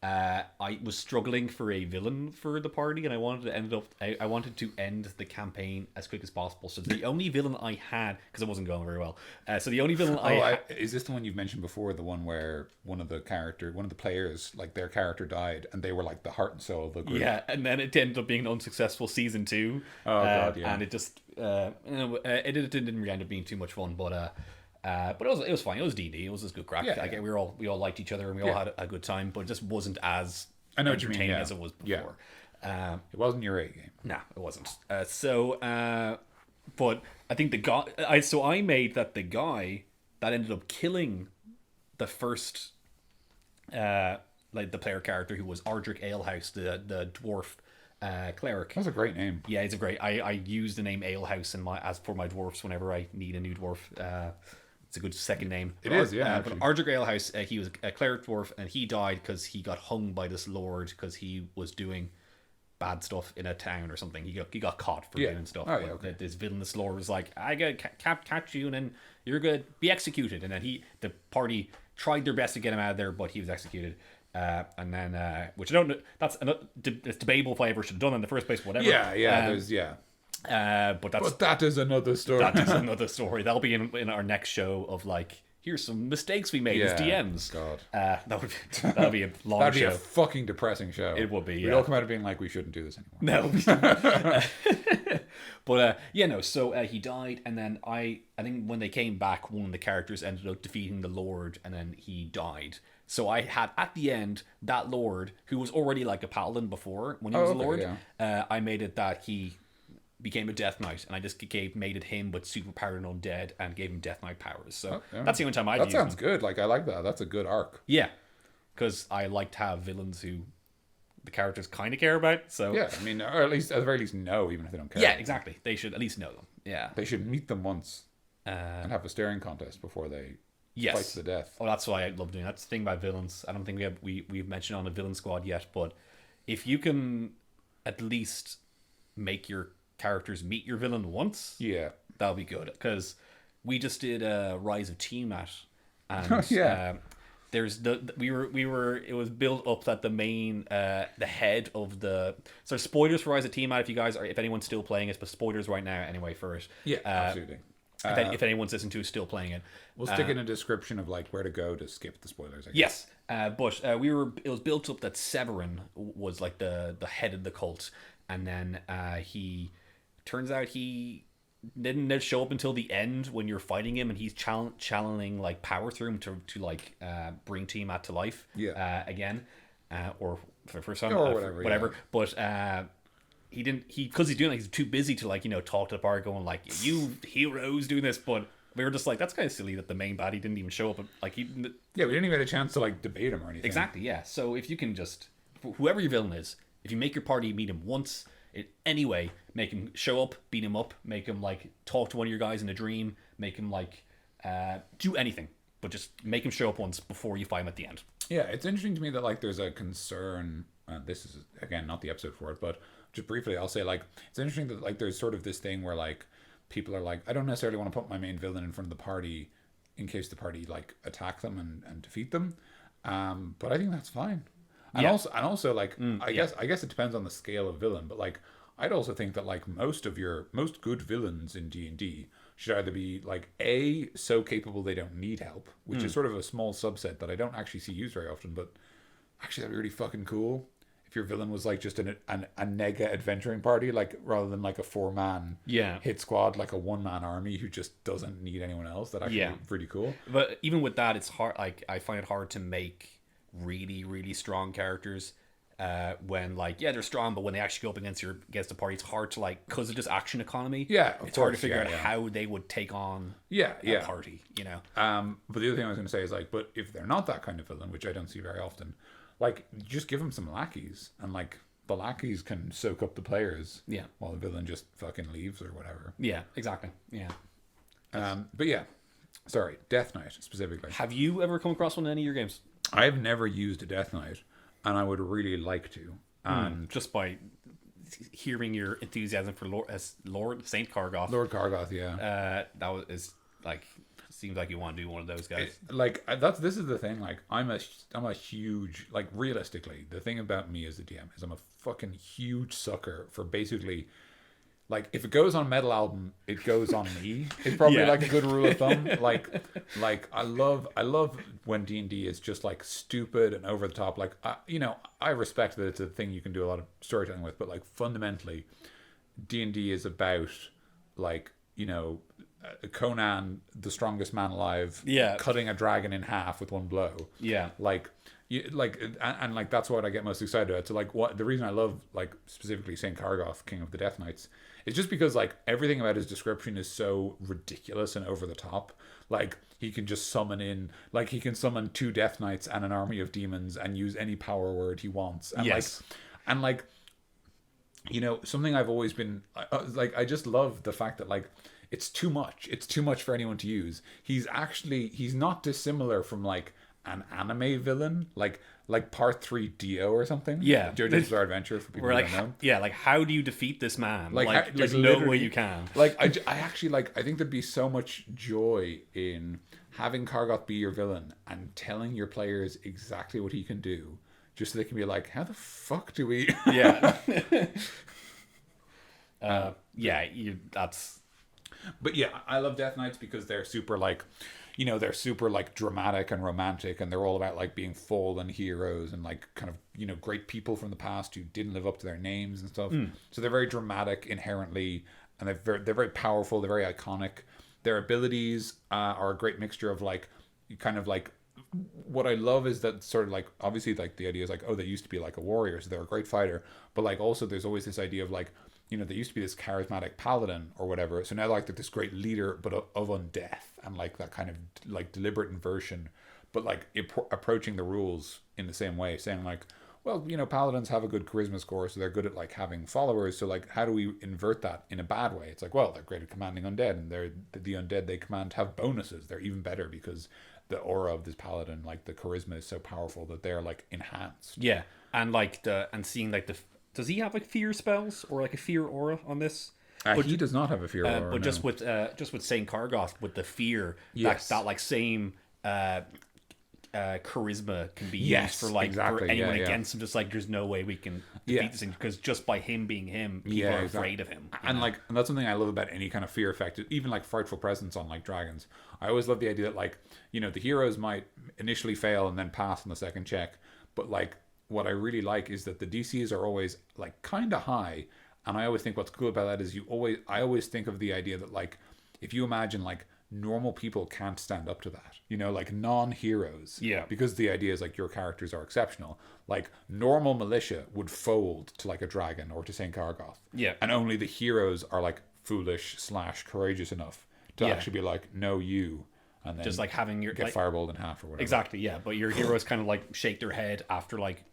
Speaker 2: I was struggling for a villain for the party, and I wanted to end the campaign as quick as possible. So the only villain I had, because it wasn't going very well. So the only villain
Speaker 1: is this the one you've mentioned before? The one where one of the players, like their character died, and they were like the heart and soul of the group.
Speaker 2: Yeah, and then it ended up being an unsuccessful season 2.
Speaker 1: Oh god, yeah.
Speaker 2: And it just it didn't really end up being too much fun, but it was fine. It was D&D. It was just good crack.
Speaker 1: Yeah,
Speaker 2: like, we all liked each other, and we all had a good time, but it just wasn't as entertaining as it was before.
Speaker 1: Yeah. It wasn't your A game.
Speaker 2: No, it wasn't. But I think the guy. I made that the guy that ended up killing the first, like the player character, who was Ardric Alehouse, the dwarf cleric.
Speaker 1: That's a great name.
Speaker 2: Yeah, it's a great. I use the name Alehouse as for my dwarfs whenever I need a new dwarf. It's a good second name.
Speaker 1: It is, yeah.
Speaker 2: But Ardric Alehouse, he was a cleric dwarf, and he died because he got hung by this lord because he was doing bad stuff in a town or something. He got caught for doing stuff.
Speaker 1: Oh, yeah, okay.
Speaker 2: This villainous lord was like, I gotta catch you, and then you're gonna be executed. And then the party tried their best to get him out of there, but he was executed. And then, which I don't know, it's debatable if I ever should have done it in the first place. Whatever.
Speaker 1: But that is another story.
Speaker 2: That is another story. That'll be in our next show of like here's some mistakes we made as DMs.
Speaker 1: God.
Speaker 2: That'd be a long
Speaker 1: That'd
Speaker 2: show.
Speaker 1: be a fucking depressing show.
Speaker 2: It would be,
Speaker 1: We'd all come out of being like, we shouldn't do this anymore.
Speaker 2: No. But so he died, and then I think when they came back, one of the characters ended up defeating the Lord, and then he died. So I had, at the end, that Lord, who was already like a paladin before, when he was a Lord, I made it that he became a Death Knight, and I just made it him, but super powered and undead, and gave him Death Knight powers. So that's the only time I'd use him.
Speaker 1: That sounds good. Like, I like that. That's a good arc.
Speaker 2: Yeah, because I like to have villains who the characters kind of care about. So
Speaker 1: yeah, I mean, or at the very least know, even if they don't care.
Speaker 2: Yeah, exactly. They should at least know them. Yeah,
Speaker 1: they should meet them once and have a staring contest before they fight to the death.
Speaker 2: Oh, that's why I love doing that. That's the thing about villains. I don't think we've mentioned on a villain squad yet, but if you can at least make your characters meet your villain once, that'll be good. Because we just did a Rise of Tiamat, and there's it was built up that the main the head of the spoilers for Rise of Tiamat if anyone's still playing it, but spoilers right now anyway for it.
Speaker 1: Yeah, absolutely.
Speaker 2: If anyone's listening to is still playing it,
Speaker 1: we'll stick in a description of like where to go to skip the spoilers.
Speaker 2: Yes, but it was built up that Severin was like the head of the cult, and then he turns out he didn't show up until the end when you're fighting him, and he's channeling like power through him to like bring Tiamat to life again, or for the first time
Speaker 1: or
Speaker 2: whatever. But because he's doing like he's too busy to like talk to the bar going like you heroes doing this, but we were just like that's kind of silly that the main baddie didn't even show up, like we didn't
Speaker 1: even get a chance to like debate him or anything.
Speaker 2: Exactly, yeah. So if you can just whoever your villain is, if you make your party meet him once anyway, make him show up, beat him up, make him like talk to one of your guys in a dream, make him like do anything, but just make him show up once before you fight him at the end. Yeah,
Speaker 1: it's interesting to me that like there's a concern. This is again not the episode for it, but just briefly, I'll say like it's interesting that like there's sort of this thing where like people are like, I don't necessarily want to put my main villain in front of the party in case the party like attack them and defeat them, but I think that's fine. And also like I guess it depends on the scale of villain, but like I'd also think that like most good villains in D&D should either be like so capable they don't need help, which is sort of a small subset that I don't actually see used very often, but actually that'd be really fucking cool if your villain was like just a nega adventuring party, like rather than like a 4-man hit squad, like a 1-man army who just doesn't need anyone else. That actually be pretty cool.
Speaker 2: But even with that, it's hard. Like I find it hard to make really really strong characters when like they're strong, but when they actually go up against the party, it's hard to like because of just action economy. It's hard to figure out how they would take on a party.
Speaker 1: But the other thing I was going to say is like, but if they're not that kind of villain, which I don't see very often, like just give them some lackeys, and like the lackeys can soak up the players. While the villain just fucking leaves or whatever.
Speaker 2: Exactly.
Speaker 1: But sorry, Death Knight specifically.
Speaker 2: Have you ever come across one in any of your games?
Speaker 1: I've never used a Death Knight, and I would really like to. And
Speaker 2: just by hearing your enthusiasm for Lord Saint Kargoth.
Speaker 1: Lord Kargoth,
Speaker 2: that is like seems like you want to do one of those guys.
Speaker 1: This is the thing. Like I'm a huge, like realistically, the thing about me as a DM is I'm a fucking huge sucker for basically. Like if it goes on Metal Album, it goes on me. It's probably like a good rule of thumb. Like I love when D&D is just like stupid and over the top. Like I respect that it's a thing you can do a lot of storytelling with, but like fundamentally, D&D is about like Conan, the strongest man alive, cutting a dragon in half with one blow. And that's what I get most excited about. So like what the reason I love like specifically Saint Kargoth, King of the Death Knights, is just because like everything about his description is so ridiculous and over the top. Like he can just summon 2 Death Knights and an army of demons and use any power word he wants. And something I've always been I just love the fact that like it's too much. It's too much for anyone to use. He's not dissimilar from like an anime villain, like Part 3 Dio or something. JoJo's Bizarre Adventure for people who don't know.
Speaker 2: Like how do you defeat this man? There's no way you can.
Speaker 1: Like I actually I think there'd be so much joy in having Kargoth be your villain and telling your players exactly what he can do, just so they can be like, how the fuck do we?
Speaker 2: That's.
Speaker 1: But I love Death Knights because they're super like, you know, they're super like dramatic and romantic, and they're all about like being fallen heroes and like kind of, you know, great people from the past who didn't live up to their names and stuff. So they're very dramatic inherently, and they're very powerful. They're very iconic. Their abilities are a great mixture of like kind of like, what I love is that sort of like, obviously like the idea is like, oh, they used to be like a warrior, so they're a great fighter, but like also there's always this idea of like, you know, they used to be this charismatic paladin or whatever, so now like they're this great leader but of undeath, and like that kind of like deliberate inversion, but like approaching the rules in the same way, saying like, well, you know, paladins have a good charisma score, so they're good at like having followers, so like how do we invert that in a bad way? It's like, well, they're great at commanding undead, and they're the undead they command have bonuses. They're even better because the aura of this paladin, like the charisma, is so powerful that they're like enhanced.
Speaker 2: Yeah, and like seeing like does he have like fear spells or like a fear aura on this?
Speaker 1: But he does not have a fear aura.
Speaker 2: But
Speaker 1: no.
Speaker 2: just with Saint Kargoth with the fear,
Speaker 1: Yes.
Speaker 2: that like same charisma can be used for like for anyone against him. Just like there's no way we can defeat this thing, because just by him being him, people are afraid of him.
Speaker 1: And like, and that's something I love about any kind of fear effect, even like frightful presence on like dragons. I always love the idea that like, you know, the heroes might initially fail and then pass on the second check, but like what I really like is that the DCs are always like kind of high, and I always think what's cool about that is I always think of the idea that like, if you imagine like normal people can't stand up to that, you know, like non-heroes, because the idea is like your characters are exceptional, like normal militia would fold to like a dragon or to Saint Kargoth, and only the heroes are like foolish / courageous enough to actually be like, no, you, and then
Speaker 2: just like having your
Speaker 1: get
Speaker 2: like,
Speaker 1: fireballed in half or whatever.
Speaker 2: Exactly, yeah. But your heroes kind of like shake their head after like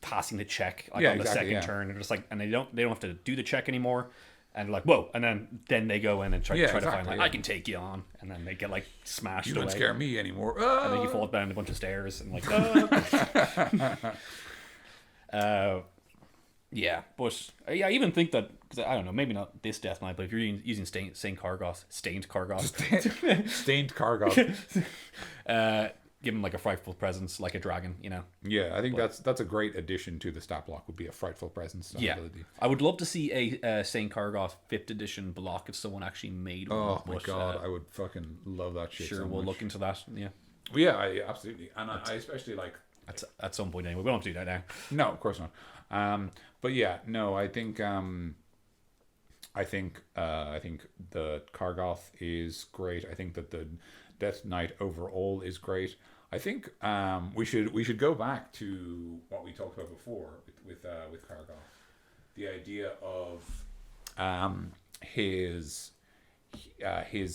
Speaker 2: passing the check like on the second turn, and just like, and they don't have to do the check anymore, and like, whoa, and then they go in and try to find like, I can take you on, and then they get like smashed away.
Speaker 1: You don't scare me anymore.
Speaker 2: And then you fall down a bunch of stairs and like yeah, but I even think that, because I don't know, maybe not this Death Knight, but if you're using Stained Kargoth, give him like a frightful presence, like a dragon, you know.
Speaker 1: Yeah, I think that's a great addition to the stat block, would be a frightful presence ability.
Speaker 2: I would love to see a Saint Kargoth 5th edition block if someone actually made one.
Speaker 1: Oh my god, I would fucking love that shit.
Speaker 2: Sure,
Speaker 1: so
Speaker 2: we'll
Speaker 1: much.
Speaker 2: Look into that. Yeah.
Speaker 1: Well, yeah, absolutely, and I especially like
Speaker 2: at some point anyway. We don't have to do that now.
Speaker 1: No, of course not. But yeah, no, I think the Kargoth is great. I think that the Death Knight overall is great. I think we should go back to what we talked about before with Kargoth. The idea of his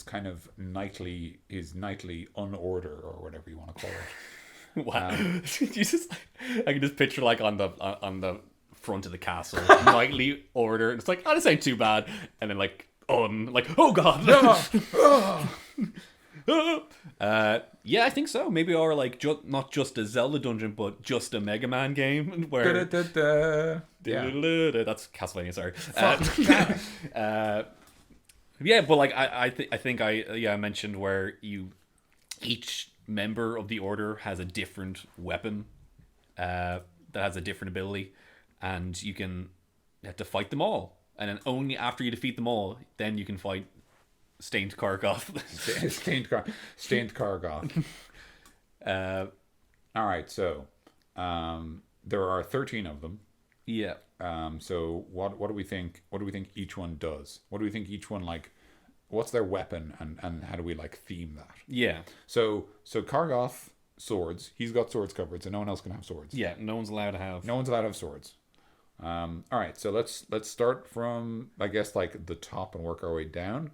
Speaker 1: kind of nightly unorder, or whatever you want to call it.
Speaker 2: Wow. I can just picture like on the front of the castle, nightly order, and it's like, oh, this ain't too bad, and then like oh god. Yeah, I think so. Maybe, or like not just a Zelda dungeon, but just a Mega Man game where that's Castlevania. Sorry. Yeah, but like I think I mentioned where each member of the order has a different weapon that has a different ability, and you have to fight them all, and then only after you defeat them all, then you can fight Stained Kargoth.
Speaker 1: Stained Kargoth. All right, so there are 13 of them.
Speaker 2: Yeah.
Speaker 1: So what do we think? What do we think each one does? What do we think each one, like? What's their weapon, and how do we like theme that?
Speaker 2: Yeah.
Speaker 1: So Kargoth, swords. He's got swords covered, so no one else can have swords.
Speaker 2: Yeah, no one's allowed to have swords.
Speaker 1: All right, so let's start from, I guess, like the top and work our way down.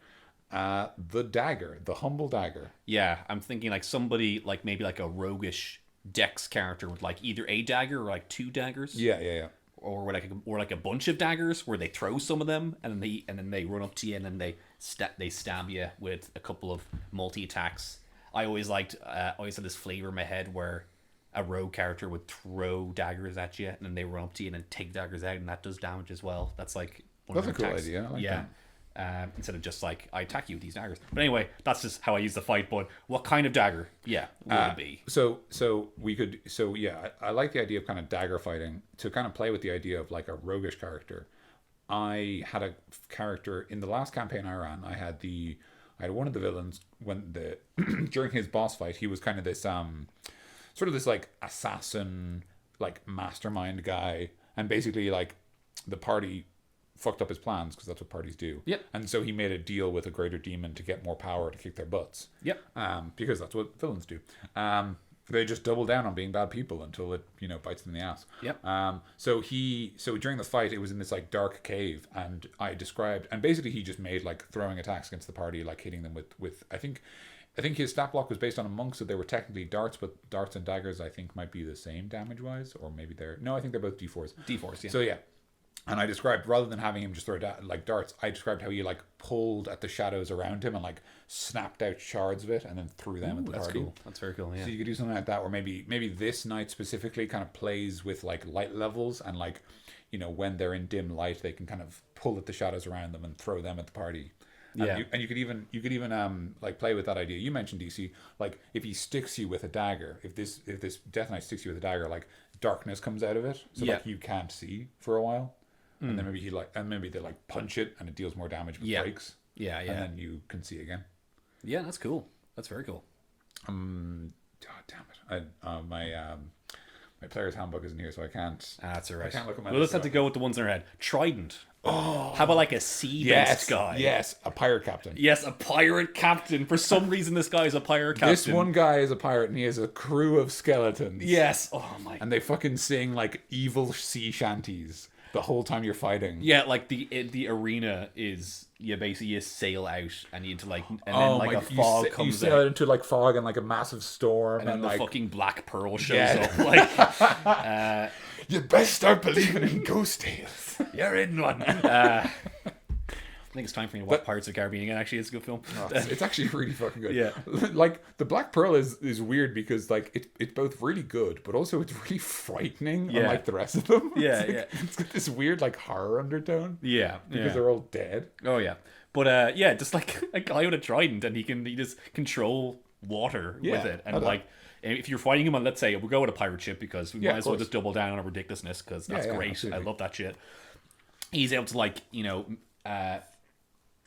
Speaker 1: The dagger, the humble dagger.
Speaker 2: Yeah, I'm thinking like somebody like maybe like a roguish dex character with like either a dagger or like 2 daggers.
Speaker 1: Yeah.
Speaker 2: Or like a bunch of daggers where they throw some of them and then they run up to you and then they stab you with a couple of multi attacks. I always had this flavor in my head where a rogue character would throw daggers at you and then they run up to you and then take daggers out, and that does damage as well. That's like
Speaker 1: one of the cool idea. I like that.
Speaker 2: Instead of just like, I attack you with these daggers. But anyway, that's just how I use the fight. But what kind of dagger? Yeah, would it be?
Speaker 1: I like the idea of kind of dagger fighting to kind of play with the idea of like a roguish character. I had a character in the last campaign I ran. I had the I had one of the villains when during his boss fight, he was kind of this sort of this like assassin, like mastermind guy, and basically like the party fucked up his plans because that's what parties do.
Speaker 2: Yep.
Speaker 1: And so he made a deal with a greater demon to get more power to kick their butts.
Speaker 2: Yep.
Speaker 1: Because that's what villains do. They just double down on being bad people until it, bites them in the ass.
Speaker 2: Yep.
Speaker 1: So during the fight, it was in this like dark cave, and basically he just made like throwing attacks against the party, like hitting them with I think his stat block was based on a monk, so they were technically darts, but darts and daggers I think might be the same damage wise, or maybe I think they're both D4s.
Speaker 2: D4s, yeah.
Speaker 1: So yeah. And I described, rather than having him just throw like darts, I described how he like pulled at the shadows around him and like snapped out shards of it and then threw them at the party.
Speaker 2: Cool. That's very cool, yeah.
Speaker 1: So you could do something like that, where maybe this knight specifically kind of plays with like light levels, and like, when they're in dim light, they can kind of pull at the shadows around them and throw them at the party.
Speaker 2: Yeah.
Speaker 1: And you could even like play with that idea. You mentioned, DC, like if he sticks you with a dagger, if this Death Knight sticks you with a dagger, like darkness comes out of it, so like you can't see for a while. And then maybe they like punch it and it deals more damage with breaks.
Speaker 2: Yeah.
Speaker 1: And then you can see again.
Speaker 2: Yeah, that's cool. That's very cool.
Speaker 1: God damn it! My player's handbook isn't here, so I can't.
Speaker 2: That's all right.
Speaker 1: I can't look at my.
Speaker 2: We'll just have to go with the ones in our head. Trident. Oh, how about like a sea-based guy?
Speaker 1: Yes, a pirate captain.
Speaker 2: Yes, a pirate captain. For some reason, this guy is a pirate captain.
Speaker 1: This one guy is a pirate, and he has a crew of skeletons.
Speaker 2: Yes. Oh my.
Speaker 1: And they fucking sing like evil sea shanties the whole time you're fighting.
Speaker 2: Yeah, like the arena is basically you sail out and you into like then like a fog comes
Speaker 1: you sail out into like fog and like a massive storm,
Speaker 2: and then the
Speaker 1: like
Speaker 2: fucking Black Pearl shows up. Like
Speaker 1: you best start believing in ghost tales.
Speaker 2: You're in one. I think it's time for me to watch Pirates of the Caribbean again. Actually, it's a good film.
Speaker 1: It's actually really fucking good.
Speaker 2: Yeah.
Speaker 1: Like the Black Pearl is weird because like it's both really good, but also it's really frightening, unlike the rest of them. It's got this weird like horror undertone.
Speaker 2: Yeah.
Speaker 1: Because they're all dead.
Speaker 2: Oh yeah. But just like a guy with a trident, and he just control water with it, and like if you're fighting him on, let's say we'll go with a pirate ship because we might as well just double down on our ridiculousness because that's great. Absolutely. I love that shit. He's able to like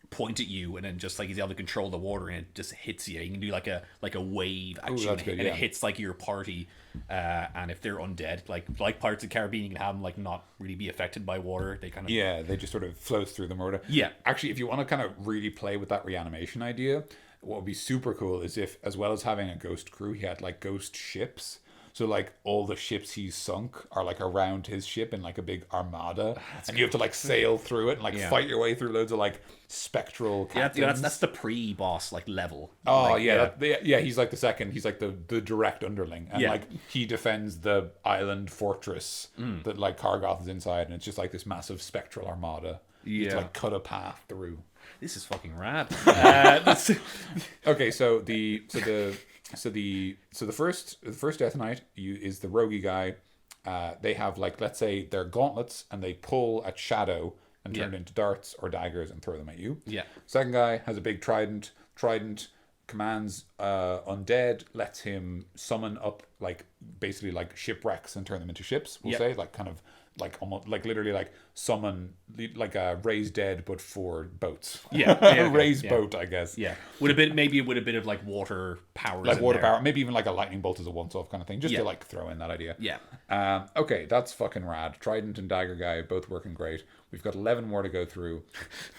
Speaker 2: point at you, and then just like he's able to control the water, and it just hits you. You can do like a wave action, and it hits like your party. And if they're undead, like Pirates of the Caribbean, you can have them like not really be affected by water. They kind of
Speaker 1: they just sort of float through them or whatever.
Speaker 2: Yeah.
Speaker 1: Actually, if you want to kind of really play with that reanimation idea, what would be super cool is if, as well as having a ghost crew, he had like ghost ships. So like all the ships he's sunk are like around his ship in like a big armada, and you have to like sail through it and like fight your way through loads of like spectral captains.
Speaker 2: That's the pre-boss like level.
Speaker 1: Oh like, he's like the second. He's like the direct underling, and like he defends the island fortress that like Kargoth is inside, and it's just like this massive spectral armada. You have to like cut a path through.
Speaker 2: This is fucking rad.
Speaker 1: Okay, so the first Death Knight is the roguey guy. They have like, let's say they're gauntlets, and they pull at shadow and turn it into darts or daggers and throw them at you.
Speaker 2: Yeah.
Speaker 1: Second guy has a big trident. Trident commands undead, lets him summon up like basically like shipwrecks and turn them into ships. We'll say like kind of like almost like literally like summon like a raise dead but for boats. Raise boat, I guess.
Speaker 2: Yeah, with a bit of like water powers,
Speaker 1: like water power, maybe even like a lightning bolt as a once-off kind of thing, just to like throw in that idea. Okay, that's fucking rad. Trident and dagger guy both working great. We've got 11 more to go through.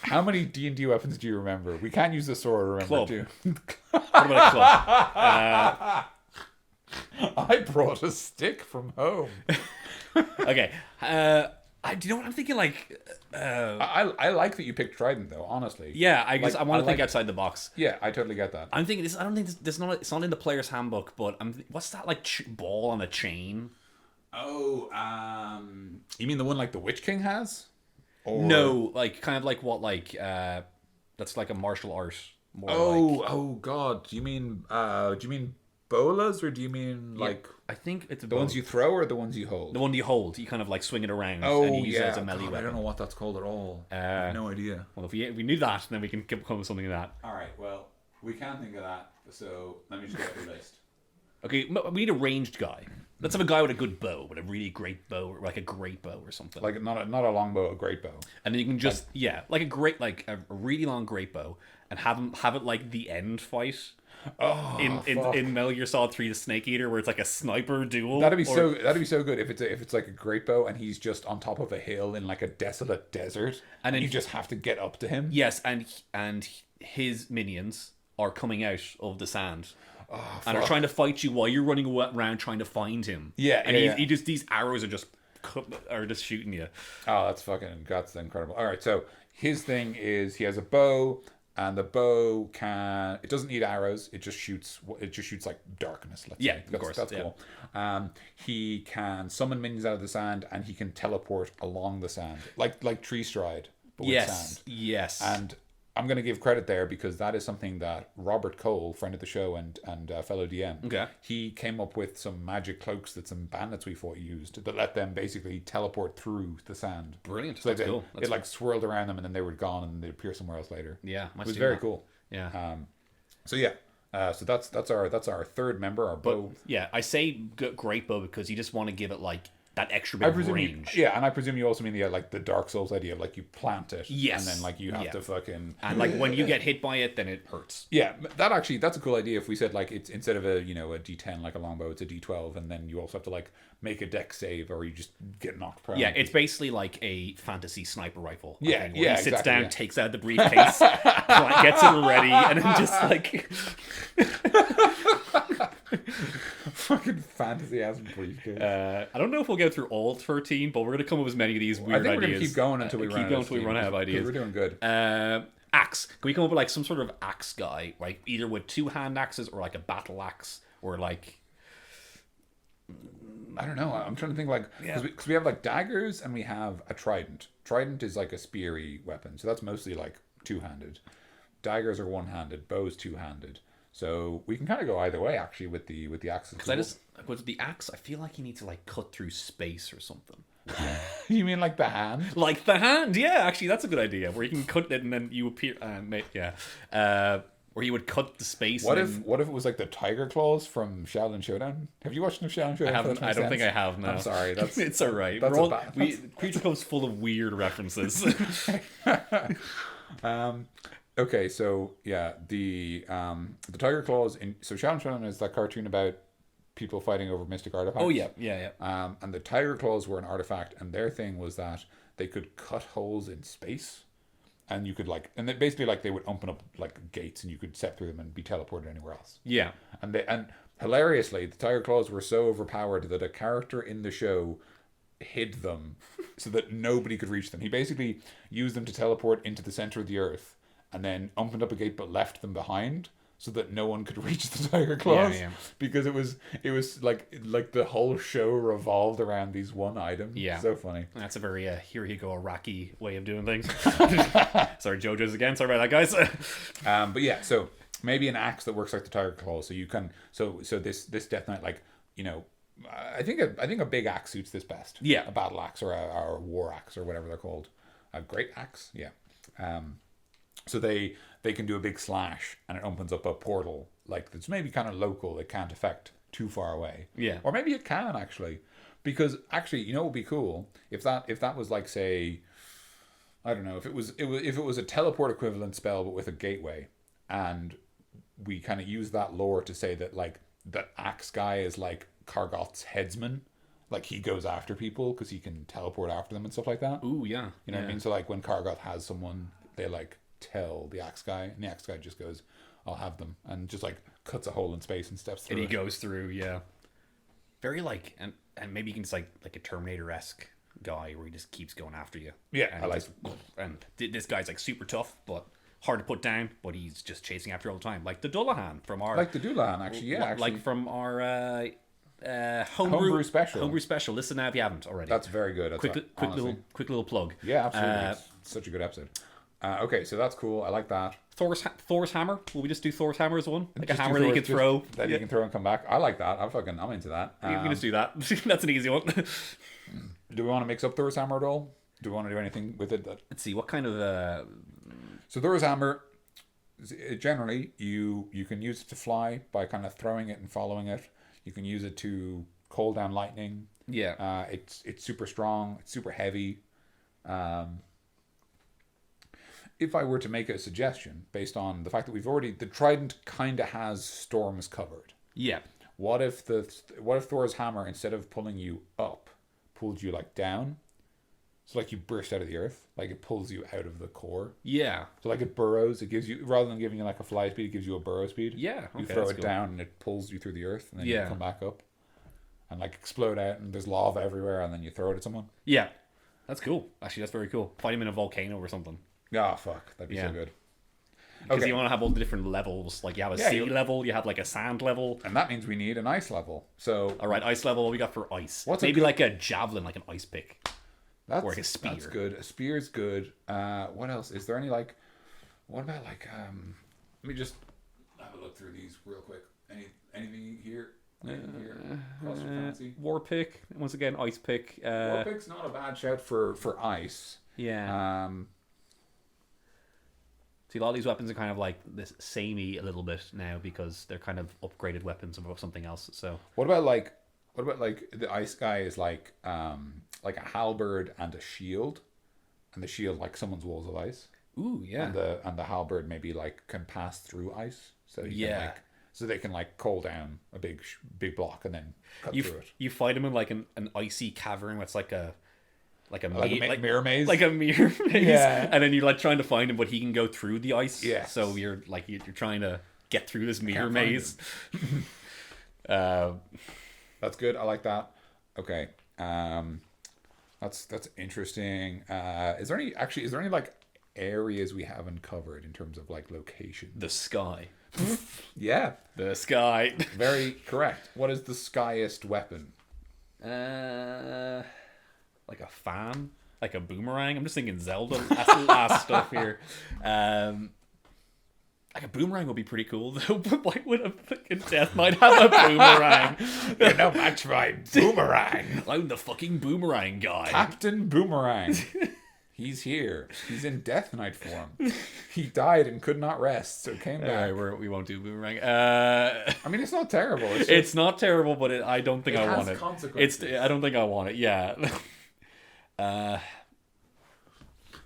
Speaker 1: How many D&D weapons do you remember? We can't use the sword, remember, too.
Speaker 2: What about a club?
Speaker 1: I brought a stick from home.
Speaker 2: Okay. Do you know what I'm thinking? Like,
Speaker 1: I like that you picked Trident, though. Honestly.
Speaker 2: Yeah, I guess I want to think outside the box.
Speaker 1: Yeah, I totally get that.
Speaker 2: I'm thinking this. I don't think this not. It's not in the player's handbook, but what's that like ball on a chain?
Speaker 1: Oh, you mean the one like the Witch King has? Or...
Speaker 2: No, like kind of like what like that's like a martial art. More
Speaker 1: oh God! Do you mean bolas, or do you mean like?
Speaker 2: I think it's
Speaker 1: the ones you throw or the ones you hold.
Speaker 2: The one you hold, you kind of like swing it around.
Speaker 1: Oh,
Speaker 2: and you use it as a melee weapon.
Speaker 1: I don't know what that's called at all. I have no idea.
Speaker 2: Well, if we knew that, then we can come up with something like that.
Speaker 1: All right. Well, we can't think of that. So let me just get the list.
Speaker 2: Okay, we need a ranged guy. Let's have a guy with a good bow, with a really great bow, or like a great bow or something.
Speaker 1: Like not a long bow, a great bow.
Speaker 2: And then you can just like a great, like a really long great bow. and have it like the end fight.
Speaker 1: Oh,
Speaker 2: in Metal Gear Solid 3, the Snake Eater, where it's like a sniper duel.
Speaker 1: That'd be so good if it's like a great bow and he's just on top of a hill in like a desolate desert, and then you just have to get up to him.
Speaker 2: Yes, and his minions are coming out of the sand. And are trying to fight you while you're running around trying to find him.
Speaker 1: Yeah,
Speaker 2: and
Speaker 1: yeah,
Speaker 2: he just, these arrows are just shooting you.
Speaker 1: Oh, that's incredible. All right, so his thing is he has a bow, and the bow it doesn't need arrows. It just shoots like darkness. Let's say.
Speaker 2: Of course.
Speaker 1: That's cool. He can summon minions out of the sand, and he can teleport along the sand, like Tree Stride, but with sand.
Speaker 2: Yes.
Speaker 1: And I'm going to give credit there because that is something that Robert Cole, friend of the show and fellow DM, he came up with some magic cloaks that some bandits we fought used that let them basically teleport through the sand.
Speaker 2: Brilliant.
Speaker 1: So
Speaker 2: that's cool.
Speaker 1: It like swirled around them and then they were gone and they'd appear somewhere else later.
Speaker 2: Yeah,
Speaker 1: it was very cool.
Speaker 2: Yeah.
Speaker 1: So that's our third member, our bow.
Speaker 2: Yeah, I say great bow because you just want to give it like that extra bit of range.
Speaker 1: And I presume you also mean the Dark Souls idea of like you plant it,
Speaker 2: yes,
Speaker 1: and then like you have to fucking
Speaker 2: and like when you get hit by it, then it hurts.
Speaker 1: Yeah, that's a cool idea. If we said like it's instead of a a D10 like a longbow, it's a D12, and then you also have to like make a dex save or you just get knocked prone.
Speaker 2: Yeah, it's basically like a fantasy sniper rifle.
Speaker 1: Yeah,
Speaker 2: he sits down,
Speaker 1: yeah.
Speaker 2: takes out the briefcase, gets it ready, and then just like.
Speaker 1: Fucking fantasy ass briefcase.
Speaker 2: I don't know if we'll go through all 13, but we're gonna come up with as many of these weird ideas.
Speaker 1: I think we're gonna keep going until we run
Speaker 2: out of ideas.
Speaker 1: We're doing good.
Speaker 2: Axe. Can we come up with like some sort of axe guy, like either with 2-hand axes or like a battle axe, or like
Speaker 1: I don't know. I'm trying to think like because we have like daggers and we have a trident. Trident is like a speary weapon, so that's mostly like 2-handed. Daggers are 1-handed. Bows 2-handed. So we can kind of go either way actually with the axes.
Speaker 2: Because with the axe, I feel like you need to like cut through space or something.
Speaker 1: You mean like the hand?
Speaker 2: Like the hand, yeah. Actually, that's a good idea. Where you can cut it and then you appear. Where you would cut the space.
Speaker 1: What if it was like the tiger claws from Shaolin Showdown? Have you watched the Shaolin Showdown?
Speaker 2: I don't think I have. No,
Speaker 1: I'm sorry.
Speaker 2: It's all right. Creature Club's full of weird references.
Speaker 1: Okay, so yeah, the tiger claws so Shaolin Showdown is that cartoon about people fighting over mystic artifacts.
Speaker 2: Oh yeah.
Speaker 1: And the tiger claws were an artifact, and their thing was that they could cut holes in space, and you could and basically they would open up like gates, and you could step through them and be teleported anywhere else.
Speaker 2: Yeah,
Speaker 1: and hilariously, the tiger claws were so overpowered that a character in the show hid them so that nobody could reach them. He basically used them to teleport into the center of the earth, and then opened up a gate but left them behind so that no one could reach the tiger claws.
Speaker 2: Yeah.
Speaker 1: Because it was like the whole show revolved around these one item.
Speaker 2: Yeah,
Speaker 1: so funny.
Speaker 2: That's a very Hirohiko Araki way of doing things. Sorry, JoJo's again. Sorry about that, guys.
Speaker 1: But yeah, so maybe an axe that works like the tiger claw. So you can so this Death Knight, I think a big axe suits this best.
Speaker 2: Yeah,
Speaker 1: a battle axe or a war axe or whatever they're called. A great axe. Yeah. So they can do a big slash and it opens up a portal that's maybe kind of local. It can't affect too far away.
Speaker 2: Yeah.
Speaker 1: Or maybe it can actually, because actually it would be cool if that was like, say, I don't know, if it was a teleport equivalent spell but with a gateway, and we kind of use that lore to say that that axe guy is like Kargoth's headsman. Like he goes after people because he can teleport after them and stuff like that.
Speaker 2: Ooh, yeah.
Speaker 1: You know what I mean? So when Kargoth has someone, they tell the axe guy, and the axe guy just goes, I'll have them, and just cuts a hole in space and steps through.
Speaker 2: And he goes through, yeah. Very and maybe you can just like a Terminator-esque guy where he just keeps going after you.
Speaker 1: Yeah,
Speaker 2: and this guy's super tough, but hard to put down, but he's just chasing after you all the time. Like the Dullahan from our
Speaker 1: actually, yeah.
Speaker 2: From our
Speaker 1: homebrew special.
Speaker 2: Homebrew special. Listen now if you haven't already.
Speaker 1: That's very good.
Speaker 2: Quick little plug.
Speaker 1: Yeah, absolutely. It's such a good episode. Okay, so that's cool. I like that.
Speaker 2: Thor's hammer. Will we just do Thor's hammer as one? Like a hammer that you can throw.
Speaker 1: That you can throw and come back. I like that. I'm into that.
Speaker 2: You can just do that. That's an easy one.
Speaker 1: Do we want to mix up Thor's hammer at all? Do we want to do anything with it?
Speaker 2: Let's see. What kind of...
Speaker 1: So Thor's hammer, generally, you can use it to fly by kind of throwing it and following it. You can use it to call down lightning.
Speaker 2: Yeah.
Speaker 1: It's super strong. It's super heavy. if I were to make a suggestion based on the fact that the Trident kind of has storms covered.
Speaker 2: Yeah.
Speaker 1: What if Thor's hammer, instead of pulling you up, pulled you like down? So like you burst out of the earth, like it pulls you out of the core.
Speaker 2: Yeah.
Speaker 1: So like it burrows, it gives you, rather than giving you like a fly speed, it gives you a burrow speed.
Speaker 2: Yeah. Okay,
Speaker 1: you throw it down and it pulls you through the earth, and then you come back up and like explode out, and there's lava everywhere, and then you throw it at someone.
Speaker 2: Yeah. That's cool. Actually, that's very cool. Fight him in a volcano or something.
Speaker 1: Ah, fuck. That'd be so good.
Speaker 2: Because you want to have all the different levels. Like you have a sea level, you have like a sand level.
Speaker 1: And that means we need an ice level. So
Speaker 2: alright, ice level, what we got for ice?
Speaker 1: Maybe
Speaker 2: like a javelin, like an ice pick.
Speaker 1: Or
Speaker 2: like a spear.
Speaker 1: That's good. A spear's good. What else? Is there any like... What about like... let me just have a look through these real quick. Anything here?
Speaker 2: War pick. Once again, ice pick.
Speaker 1: War pick's not a bad shout for ice.
Speaker 2: Yeah. See, a lot of these weapons are kind of like this samey a little bit now because they're kind of upgraded weapons of something else. So
Speaker 1: what about like the ice guy is like a halberd and a shield, and the shield like summons walls of ice.
Speaker 2: Ooh, yeah.
Speaker 1: And the halberd maybe like can pass through ice, so you can like, so they can like call down a big block and then cut through it.
Speaker 2: You fight him in like an icy cavern where it's like a
Speaker 1: mirror maze,
Speaker 2: like a mirror maze,
Speaker 1: yeah.
Speaker 2: And then you're like trying to find him, but he can go through the ice.
Speaker 1: Yeah.
Speaker 2: So you're trying to get through this mirror maze.
Speaker 1: That's good. I like that. Okay. That's interesting. Is there any like areas we haven't covered in terms of like location?
Speaker 2: The sky.
Speaker 1: Yeah.
Speaker 2: The sky.
Speaker 1: Very correct. What is the skyest weapon?
Speaker 2: Like a fan, like a boomerang. I'm just thinking Zelda. That's the last stuff here. Like a boomerang would be pretty cool though. But why would a fucking Death Knight have a boomerang?
Speaker 1: You're no match for my boomerang.
Speaker 2: I'm the fucking boomerang guy.
Speaker 1: Captain Boomerang. He's here. He's in Death Knight form. He died and could not rest, so came back.
Speaker 2: We won't do boomerang.
Speaker 1: I mean, it's not terrible.
Speaker 2: It's not terrible, but I don't think I want it.
Speaker 1: Consequences.
Speaker 2: I don't think I want it. Yeah.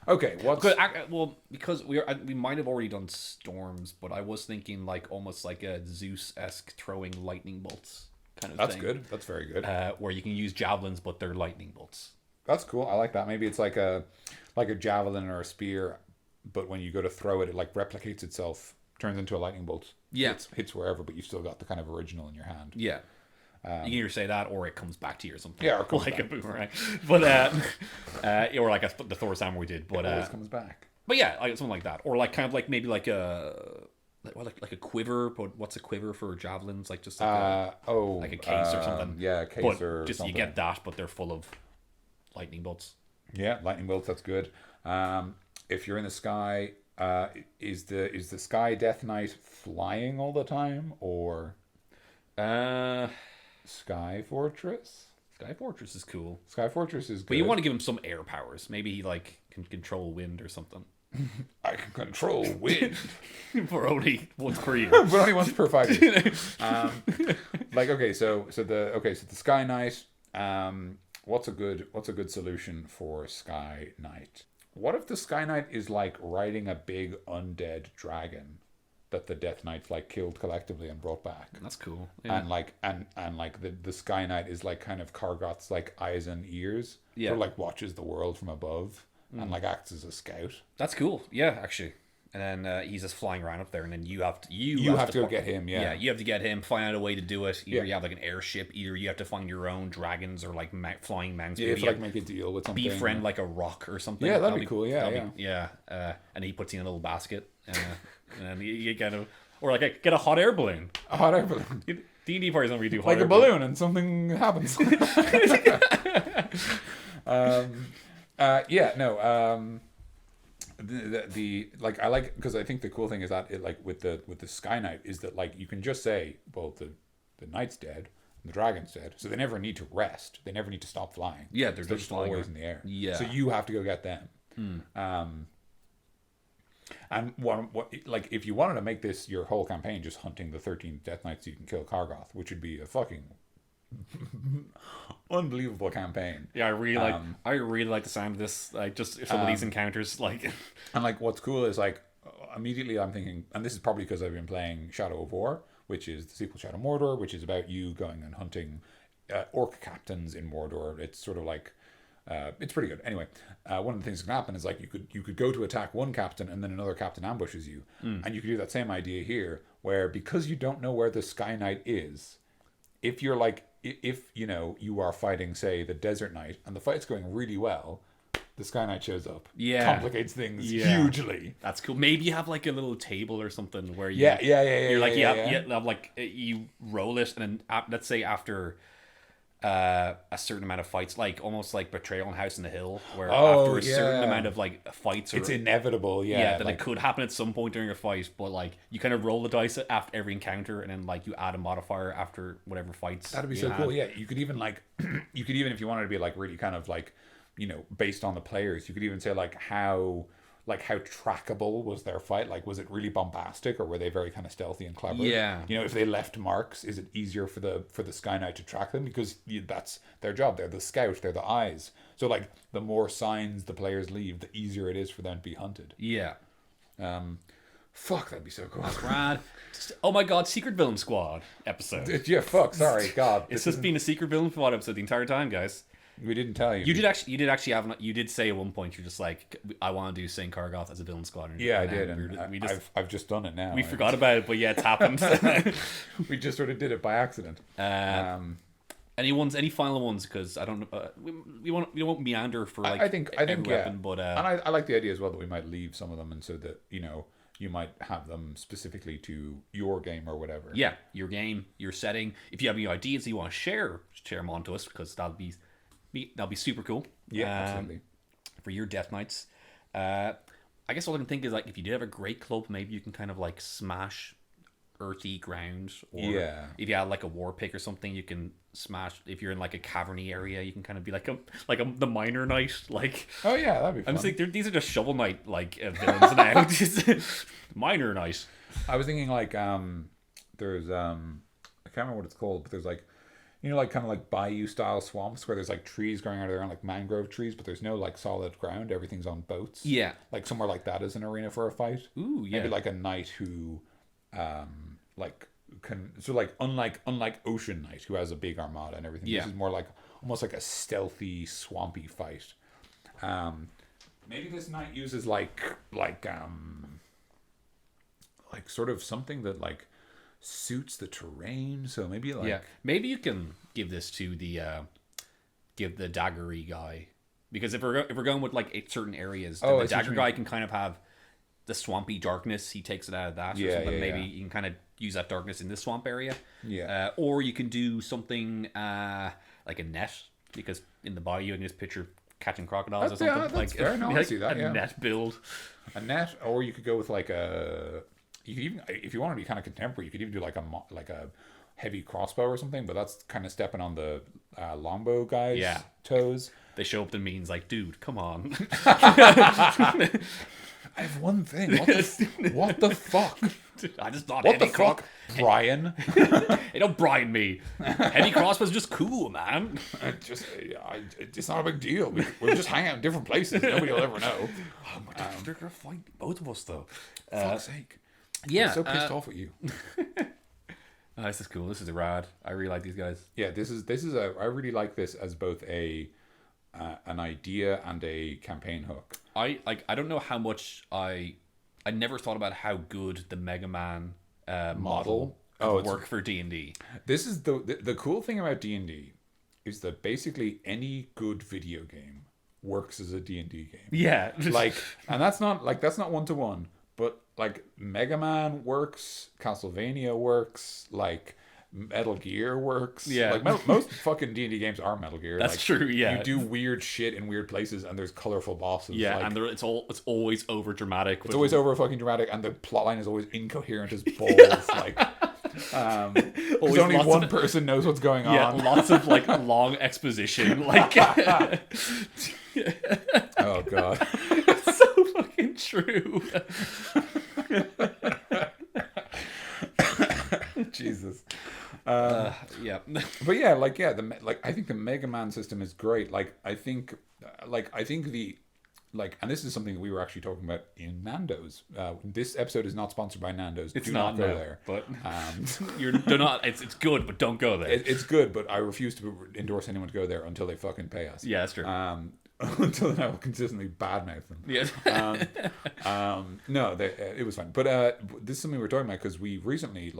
Speaker 1: Okay.
Speaker 2: Because we might have already done storms, but I was thinking like almost like a Zeus-esque throwing lightning bolts kind of thing.
Speaker 1: That's good. That's very good.
Speaker 2: Where you can use javelins, but they're lightning bolts.
Speaker 1: That's cool. I like that. Maybe it's like a javelin or a spear, but when you go to throw it, it like replicates itself, turns into a lightning bolt.
Speaker 2: Yeah.
Speaker 1: Hits wherever, but you still got the kind of original in your hand.
Speaker 2: Yeah. You can either say that, or it comes back to you or something.
Speaker 1: Yeah, or comes
Speaker 2: like
Speaker 1: back.
Speaker 2: a boomerang. But or like the Thor's hammer we did. But
Speaker 1: it always comes back.
Speaker 2: But yeah, like something like that, or like kind of like maybe like a quiver. But what's a quiver for javelins? Like just like a case or something.
Speaker 1: Yeah, a case
Speaker 2: but
Speaker 1: or
Speaker 2: just
Speaker 1: something.
Speaker 2: You get that, but they're full of lightning bolts.
Speaker 1: Yeah, lightning bolts. That's good. If you're in the sky, is the sky Death Knight flying all the time, or Sky Fortress?
Speaker 2: Sky Fortress is cool.
Speaker 1: Sky Fortress is good.
Speaker 2: But you want to give him some air powers. Maybe he like can control wind or something.
Speaker 1: I can control wind
Speaker 2: for only once per year.
Speaker 1: but only once per 5 years. So the Sky Knight. What's a good solution for Sky Knight? What if the Sky Knight is like riding a big undead dragon that the Death Knights like killed collectively and brought back?
Speaker 2: That's cool. Yeah.
Speaker 1: And like the Sky Knight is like kind of Kargoth's like eyes and ears.
Speaker 2: Yeah.
Speaker 1: Sort of like watches the world from above and like acts as a scout.
Speaker 2: That's cool. Yeah, actually. And then he's just flying around up there, and then you have to
Speaker 1: go get him. Yeah,
Speaker 2: you have to get him. Find out a way to do it. Either you have like an airship. Either you have to find your own dragons or like flying mounts.
Speaker 1: Yeah, you have to like make a deal with something.
Speaker 2: Befriend like a rock or something.
Speaker 1: Yeah, that'd be cool. Yeah.
Speaker 2: And he puts you in a little basket, and then you kind of or like get a hot air balloon.
Speaker 1: A hot air balloon.
Speaker 2: D&D parties don't really do hot
Speaker 1: like
Speaker 2: air
Speaker 1: a balloon, and something happens. The I like, because I think the cool thing is that it like with the Sky Knight is that like you can just say, well, the knight's dead and the dragon's dead, so they never need to rest, they never need to stop flying.
Speaker 2: Yeah, they're
Speaker 1: just always in the air.
Speaker 2: Yeah,
Speaker 1: so you have to go get them. And what like if you wanted to make this your whole campaign just hunting the 13 Death Knights so you can kill Kargoth, which would be a fucking unbelievable campaign.
Speaker 2: Yeah, I really like the sound of this. Like just some of these encounters, like.
Speaker 1: And like, what's cool is like, immediately I'm thinking, and this is probably because I've been playing Shadow of War, which is the sequel Shadow Mordor, which is about you going and hunting orc captains in Mordor. It's sort of like. It's pretty good. Anyway, one of the things that can happen is like you could go to attack one captain and then another captain ambushes you, and you could do that same idea here, where because you don't know where the Sky Knight is, if you're like if you know you are fighting say the Desert Knight and the fight's going really well, the Sky Knight shows up, complicates things hugely.
Speaker 2: That's cool. Maybe you have like a little table or something where
Speaker 1: you're
Speaker 2: like you roll it, and then let's say after. A certain amount of fights, like almost like Betrayal on House on the Hill, where after a certain amount of like fights,
Speaker 1: it's inevitable.
Speaker 2: That like, it could happen at some point during a fight, but like you kind of roll the dice after every encounter, and then like you add a modifier after whatever fights.
Speaker 1: That'd be so cool. Yeah, you could even like, if you wanted to be like really kind of like, based on the players, you could even say like how trackable was their fight? Like, was it really bombastic, or were they very kind of stealthy and clever?
Speaker 2: Yeah.
Speaker 1: If they left marks, is it easier for the Sky Knight to track them? Because that's their job. They're the scout. They're the eyes. So, like, the more signs the players leave, the easier it is for them to be hunted.
Speaker 2: Yeah.
Speaker 1: Fuck, that'd be so cool.
Speaker 2: That's rad. Oh my god, Secret Villain Squad episode.
Speaker 1: Yeah, fuck, sorry, God.
Speaker 2: It's just been a Secret Villain Squad episode the entire time, guys.
Speaker 1: We didn't tell you.
Speaker 2: You did actually have. You did say at one point you're just like, I want to do St. Kargoth as a villain squadron.
Speaker 1: Yeah, I did, and I've just done it now.
Speaker 2: We forgot about it, but yeah, it's happened.
Speaker 1: We just sort of did it by accident.
Speaker 2: Any final ones? Because I don't know. We won't meander for like.
Speaker 1: I think
Speaker 2: weapon,
Speaker 1: yeah.
Speaker 2: But
Speaker 1: and I like the idea as well that we might leave some of them, and so that you might have them specifically to your game or whatever.
Speaker 2: Yeah, your game, your setting. If you have any ideas that you want to share them on to us, because that'll be super cool.
Speaker 1: Yeah, absolutely.
Speaker 2: For your Death Knights. I guess all I can think is like if you did have a great club, maybe you can kind of like smash earthy ground, or if you had like a war pick or something, you can smash. If you're in like a caverny area, you can kind of be like the Miner Knight. Like,
Speaker 1: oh yeah, that'd be fun.
Speaker 2: I'm just like these are just Shovel Knight like villains now. Just Miner Knight.
Speaker 1: I was thinking like there's I can't remember what it's called, but there's like like kind of like bayou style swamps where there's like trees growing out of there, and like mangrove trees, but there's no like solid ground. Everything's on boats.
Speaker 2: Yeah,
Speaker 1: like somewhere like that is an arena for a fight.
Speaker 2: Ooh, yeah.
Speaker 1: Maybe like a knight who, like can unlike Ocean Knight who has a big armada and everything.
Speaker 2: Yeah.
Speaker 1: This is more like almost like a stealthy, swampy fight. Maybe this knight uses like sort of something that like suits the terrain, so maybe like
Speaker 2: maybe you can give this to the daggery guy, because if we're going with like certain areas, the dagger guy can kind of have the swampy darkness. He takes it out of that. Maybe you can kind of use that darkness in this swamp area.
Speaker 1: Yeah.
Speaker 2: Or you can do something like a net, because in the bayou you can just picture catching crocodiles or something.
Speaker 1: That's fair. No, I see that.
Speaker 2: A net build.
Speaker 1: A net, or you could go with like a. You could even, if you want to be kind of contemporary, you could even do like a heavy crossbow or something. But that's kind of stepping on the longbow guy's toes.
Speaker 2: They show up to means like, dude, come on.
Speaker 1: I have one thing. What the fuck?
Speaker 2: I just thought
Speaker 1: what the fuck, Brian?
Speaker 2: Hey, don't Brian me. Heavy crossbow's just cool, man.
Speaker 1: It's not a big deal. We'll just hang out in different places. Nobody will ever know.
Speaker 2: Oh my God, they're gonna fight both of us though.
Speaker 1: Fuck's sake.
Speaker 2: Yeah,
Speaker 1: I'm so pissed off at you.
Speaker 2: This is cool. This is rad. I really like these guys.
Speaker 1: Yeah, this is I really like this as both an idea and a campaign hook.
Speaker 2: I don't know how much I never thought about how good the Mega Man model would work for D&D.
Speaker 1: This is the cool thing about D&D is that basically any good video game works as a D&D game.
Speaker 2: Yeah,
Speaker 1: and that's not one to one. But like Mega Man works, Castlevania works, like Metal Gear works.
Speaker 2: Yeah,
Speaker 1: like most fucking D&D games are Metal Gear.
Speaker 2: That's true. Yeah,
Speaker 1: you do weird shit in weird places, and there's colorful bosses.
Speaker 2: Yeah, and it's always over dramatic.
Speaker 1: It's always over fucking dramatic, and the plotline is always incoherent as balls. Like, because only one person knows what's going on.
Speaker 2: Yeah, lots of like long exposition. Like,
Speaker 1: oh God.
Speaker 2: Fucking true.
Speaker 1: Jesus.
Speaker 2: Yeah.
Speaker 1: But yeah, like yeah, I think the Mega Man system is great. I think the like, and this is something that we were actually talking about in Nando's. This episode is not sponsored by Nando's.
Speaker 2: It's
Speaker 1: Do
Speaker 2: not
Speaker 1: go
Speaker 2: no,
Speaker 1: there.
Speaker 2: But they're not. It's good, but don't go there.
Speaker 1: It's good, but I refuse to endorse anyone to go there until they fucking pay us.
Speaker 2: Yeah, that's true.
Speaker 1: Until then, I will consistently badmouth them.
Speaker 2: Yeah.
Speaker 1: No, it was fun. But this is something we're talking about because we recently,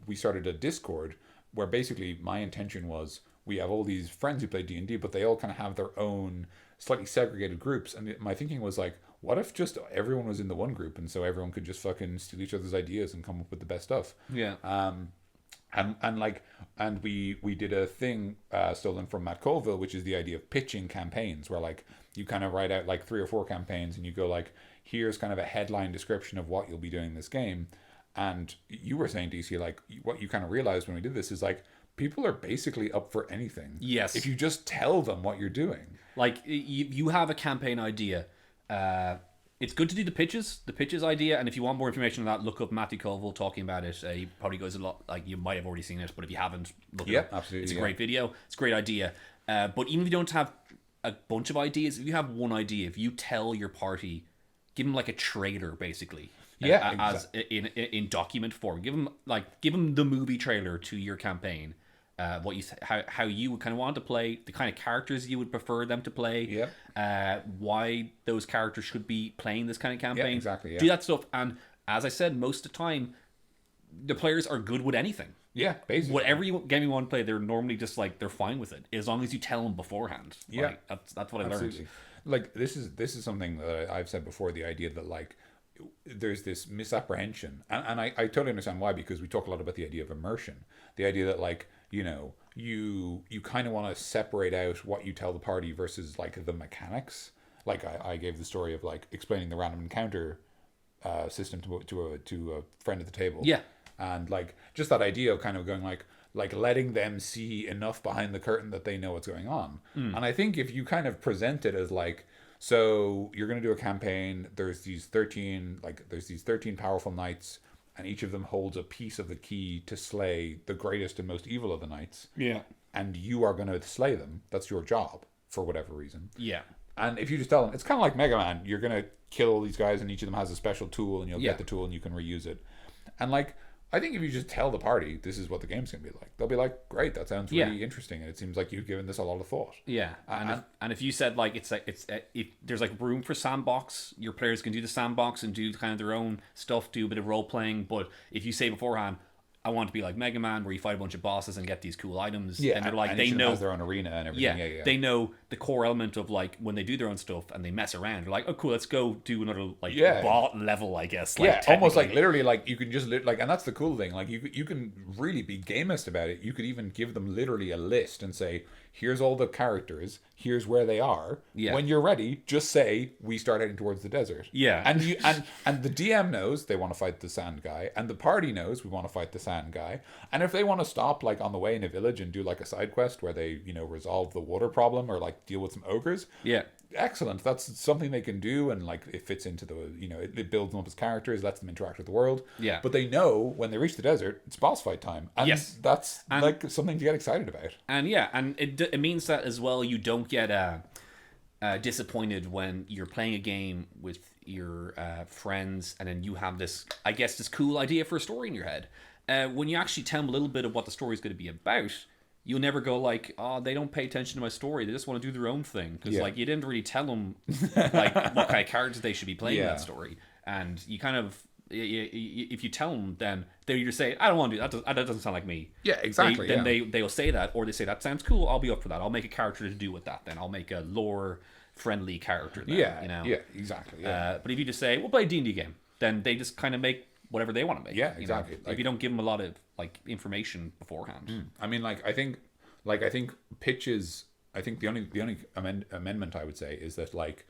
Speaker 1: we started a Discord where basically my intention was we have all these friends who play D&D, but they all kind of have their own slightly segregated groups. And my thinking was like, what if just everyone was in the one group and so everyone could just fucking steal each other's ideas and come up with the best stuff?
Speaker 2: Yeah.
Speaker 1: And we did a thing stolen from Matt Colville, which is the idea of pitching campaigns, where like you kind of write out like 3 or 4 campaigns and you go like, here's kind of a headline description of what you'll be doing in this game. And you were saying, DC, like what you kind of realized when we did this is like people are basically up for anything.
Speaker 2: Yes.
Speaker 1: If you just tell them what you're doing.
Speaker 2: Like you have a campaign idea. It's good to do the pitches idea, and if you want more information on that, look up Matthew Colville talking about it. He probably goes a lot, like you might have already seen it, but if you haven't, look it up.
Speaker 1: Absolutely.
Speaker 2: It's a great video. It's a great idea. But even if you don't have a bunch of ideas, if you have one idea, if you tell your party, give them like a trailer, basically. As in document form. Give them the movie trailer to your campaign. How you would kind of want to play, the kind of characters you would prefer them to play, why those characters should be playing this kind of campaign.
Speaker 1: Exactly.
Speaker 2: Do that stuff, and as I said, most of the time, the players are good with anything.
Speaker 1: Yeah, basically.
Speaker 2: Whatever game you want to play, they're normally just like they're fine with it as long as you tell them beforehand.
Speaker 1: Yeah,
Speaker 2: that's what I learned.
Speaker 1: Like this is something that I've said before. The idea that like there's this misapprehension, and I totally understand why, because we talk a lot about the idea of immersion, the idea that like, you know, you kind of want to separate out what you tell the party versus like the mechanics. Like I gave the story of like explaining the random encounter system to a friend at the table.
Speaker 2: Yeah.
Speaker 1: And like just that idea of kind of going like letting them see enough behind the curtain that they know what's going on. And I think if you kind of present it as like, so you're going to do a campaign, there's these 13 powerful knights, and each of them holds a piece of the key to slay the greatest and most evil of the knights.
Speaker 2: Yeah.
Speaker 1: And you are going to slay them. That's your job for whatever reason.
Speaker 2: Yeah.
Speaker 1: And if you just tell them, it's kind of like Mega Man. You're going to kill all these guys and each of them has a special tool and you'll get the tool and you can reuse it. And like, I think if you just tell the party this is what the game's going to be like, they'll be like, great, that sounds really interesting. And it seems like you've given this a lot of thought.
Speaker 2: Yeah. And if you said like, if there's like room for sandbox, your players can do the sandbox and do kind of their own stuff, do a bit of role playing. But if you say beforehand, I want to be like Mega Man, where you fight a bunch of bosses and get these cool items.
Speaker 1: Yeah,
Speaker 2: and they're like,
Speaker 1: and
Speaker 2: they know
Speaker 1: has their own arena and everything. Yeah,
Speaker 2: they know the core element of like when they do their own stuff and they mess around. They're like, oh, cool, let's go do another like bot level, I guess. Like,
Speaker 1: almost like literally like you can just like, and that's the cool thing. Like you can really be gamist about it. You could even give them literally a list and say, here's all the characters. Here's where they are.
Speaker 2: Yeah.
Speaker 1: When you're ready, just say we start heading towards the desert.
Speaker 2: Yeah.
Speaker 1: And you and the DM knows they want to fight the sand guy, and the party knows we want to fight the sand guy. And if they want to stop like on the way in a village and do like a side quest where they, you know, resolve the water problem or like deal with some ogres.
Speaker 2: Yeah.
Speaker 1: Excellent. That's something they can do, and like it fits into the, you know, it builds them up as characters, lets them interact with the world.
Speaker 2: Yeah.
Speaker 1: But they know when they reach the desert, it's boss fight time. And that's like something to get excited about.
Speaker 2: And and it means that as well you don't get disappointed when you're playing a game with your friends and then you have this, I guess, this cool idea for a story in your head. When you actually tell them a little bit of what the story is going to be about, you'll never go like, oh, they don't pay attention to my story. They just want to do their own thing. Because like you didn't really tell them like what kind of characters they should be playing in that story. And you kind of, if you tell them, then they either say, I don't want to do that. That doesn't sound like me.
Speaker 1: Yeah, exactly.
Speaker 2: They'll say that, or they say, that sounds cool. I'll be up for that. I'll make a character to do with that. Then I'll make a lore-friendly character. Then, you know?
Speaker 1: Yeah, exactly. Yeah.
Speaker 2: But if you just say, we'll play a D&D game, then they just kind of make whatever they want to make.
Speaker 1: Yeah, exactly.
Speaker 2: You know? If you don't give them a lot of like information beforehand.
Speaker 1: I mean, I think pitches. I think the only amendment I would say is that like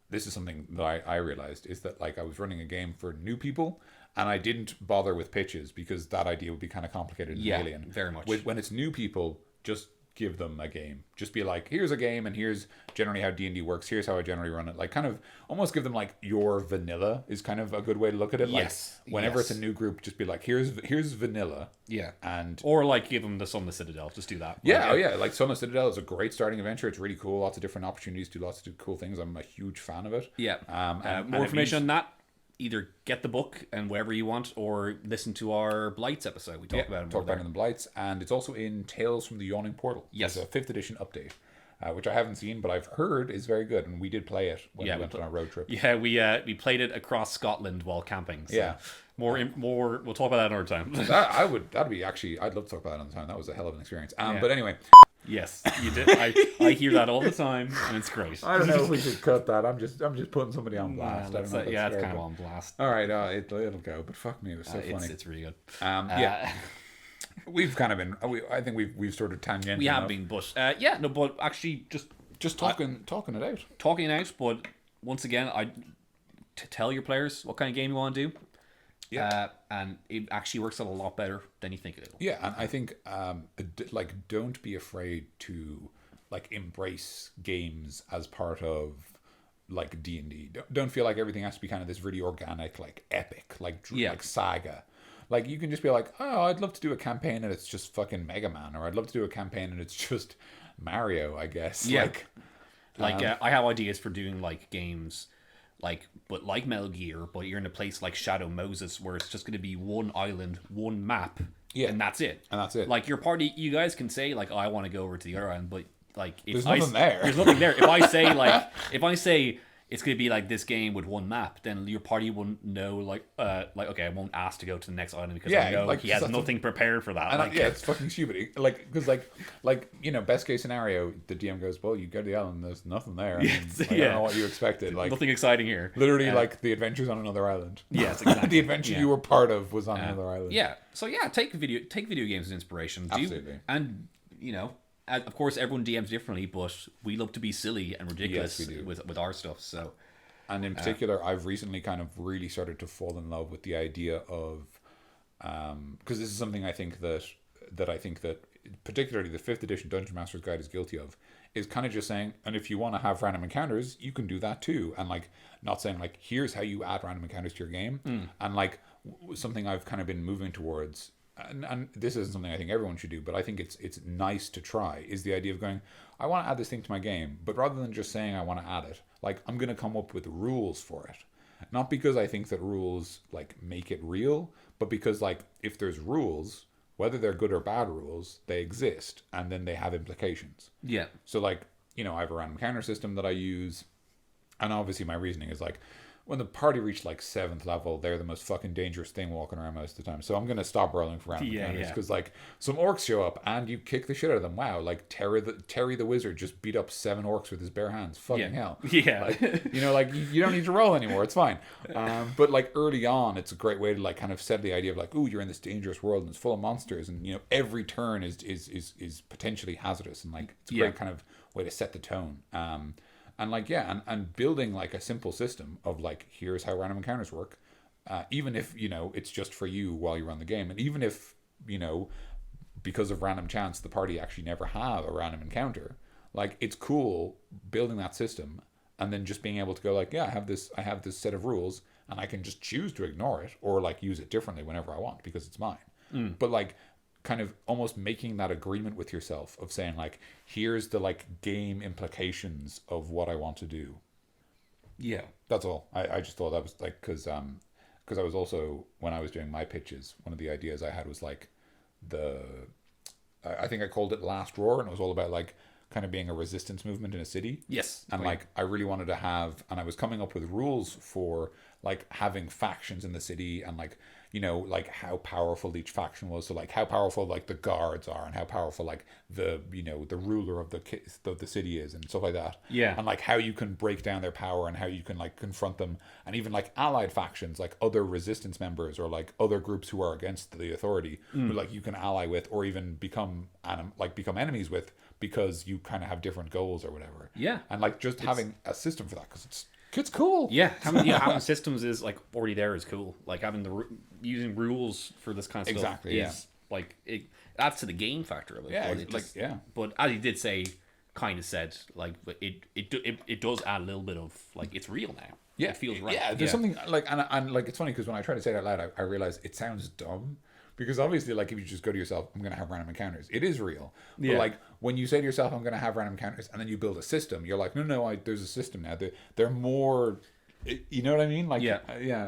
Speaker 1: this is something that I realized is that like I was running a game for new people and I didn't bother with pitches because that idea would be kind of complicated and alien.
Speaker 2: Very much.
Speaker 1: When it's new people, just give them a game. Just be like, here's a game, and here's generally how D&D works. Here's how I generally run it. Like, kind of almost give them like your vanilla is kind of a good way to look at it.
Speaker 2: Yes.
Speaker 1: Like, whenever it's a new group, just be like, here's vanilla.
Speaker 2: Yeah.
Speaker 1: And
Speaker 2: or like give them the Son of the Citadel. Just do that.
Speaker 1: Yeah. Like Son of the Citadel is a great starting adventure. It's really cool. Lots of different opportunities to do lots of cool things. I'm a huge fan of it.
Speaker 2: Yeah. More information on that. Either get the book and wherever you want, or listen to our Blights episode. We talk about it.
Speaker 1: Talk about it in the Blights, and it's also in Tales from the Yawning Portal.
Speaker 2: Yes,
Speaker 1: it's a 5th edition update, which I haven't seen, but I've heard is very good, and we did play it when we went on our road trip.
Speaker 2: Yeah, we played it across Scotland while camping. So
Speaker 1: yeah,
Speaker 2: more. We'll talk about that another time.
Speaker 1: That'd be actually. I'd love to talk about that another time. That was a hell of an experience. But anyway.
Speaker 2: Yes, you did. I hear that all the time, and it's great.
Speaker 1: I don't know if we should cut that. I'm just putting somebody on blast.
Speaker 2: It's kind of on blast.
Speaker 1: All right, it'll go. But fuck me, it was so funny.
Speaker 2: It's really good.
Speaker 1: We've kind of been. I think we've sort of tangential.
Speaker 2: We have been, but but actually just
Speaker 1: talking it out.
Speaker 2: Talking it out, but once again, tell your players what kind of game you want to do. Yeah, and it actually works out a lot better than you think it will.
Speaker 1: Yeah, and I think don't be afraid to like embrace games as part of like D&D. Don't feel like everything has to be kind of this really organic, like epic, like saga. Like you can just be like, oh, I'd love to do a campaign and it's just fucking Mega Man, or I'd love to do a campaign and it's just Mario, I guess.
Speaker 2: Yeah. I have ideas for doing like games. Like Metal Gear, but you're in a place like Shadow Moses where it's just going to be one island, one map, and that's it. Like your party, you guys can say like, oh, I want to go over to the other island, but like
Speaker 1: there's nothing there.
Speaker 2: There's nothing there. If I say it's going to be like this game with one map, then your party wouldn't know like okay, I won't ask to go to the next island because I know he has nothing prepared for that.
Speaker 1: It's fucking stupid. Because best case scenario, the DM goes, well, you go to the island, there's nothing there. I don't know what you expected. Like
Speaker 2: nothing exciting here.
Speaker 1: Literally, like the adventures on another island.
Speaker 2: Yes, exactly.
Speaker 1: The adventure you were part of was on another island.
Speaker 2: Yeah. So take video games as inspiration.
Speaker 1: Absolutely.
Speaker 2: Of course, everyone DMs differently, but we love to be silly and ridiculous with our stuff. So,
Speaker 1: and in particular, I've recently kind of really started to fall in love with the idea of, because this is something I think that particularly the 5th edition Dungeon Master's Guide is guilty of, is kind of just saying, and if you want to have random encounters, you can do that too, and like not saying like here's how you add random encounters to your game, and like something I've kind of been moving towards. And this isn't something I think everyone should do, but I think it's nice to try, is the idea of going, I want to add this thing to my game, but rather than just saying I want to add it, like I'm going to come up with rules for it. Not because I think that rules like make it real, but because like if there's rules, whether they're good or bad rules, they exist and then they have implications.
Speaker 2: Yeah.
Speaker 1: So like, I have a random counter system that I use, and obviously my reasoning is like, when the party reached like 7th level, they're the most fucking dangerous thing walking around most of the time. So I'm going to stop rolling for random encounters because like some orcs show up and you kick the shit out of them. Wow, like Terry the wizard just beat up 7 orcs with his bare hands. Fucking hell.
Speaker 2: Yeah.
Speaker 1: Like, you don't need to roll anymore. It's fine. But like early on, it's a great way to like kind of set the idea of like, ooh, you're in this dangerous world and it's full of monsters, and every turn is potentially hazardous, and like it's a great kind of way to set the tone. And building like a simple system of like, here's how random encounters work, even if it's just for you while you run the game, and even if because of random chance the party actually never have a random encounter, like it's cool building that system and then just being able to go like, I have this set of rules and I can just choose to ignore it or like use it differently whenever I want because it's mine. But like kind of almost making that agreement with yourself of saying like, here's the like game implications of what I want to do.
Speaker 2: Yeah,
Speaker 1: that's all. I just thought that was like, because I was also, when I was doing my pitches, one of the ideas I had was like I think I called it Last Roar, and it was all about like kind of being a resistance movement in a city.
Speaker 2: Yes.
Speaker 1: And like I really wanted to have, and I was coming up with rules for like having factions in the city, and like like how powerful each faction was. So like how powerful like the guards are, and how powerful like the the ruler of the city is, and stuff like that.
Speaker 2: Yeah.
Speaker 1: And like how you can break down their power and how you can like confront them, and even like allied factions, like other resistance members or like other groups who are against the authority, who like you can ally with or even become enemies with because you kind of have different goals or whatever.
Speaker 2: Yeah.
Speaker 1: And like just having a system for that, because it's cool.
Speaker 2: Yeah, having systems is like already there is cool. Like having using rules for this kind of stuff.
Speaker 1: Exactly.
Speaker 2: Is like adds to the game factor of it.
Speaker 1: Yeah,
Speaker 2: But as he did say, kind of said, like it does add a little bit of like it's real now.
Speaker 1: Yeah,
Speaker 2: it feels right.
Speaker 1: Yeah, there's something like and like it's funny because when I try to say it out loud, I realize it sounds dumb. Because obviously, like, if you just go to yourself, I'm going to have random encounters. It is real. But, like, when you say to yourself, I'm going to have random encounters, and then you build a system, you're like, no, there's a system now. They're more... You know what I mean? Like, yeah,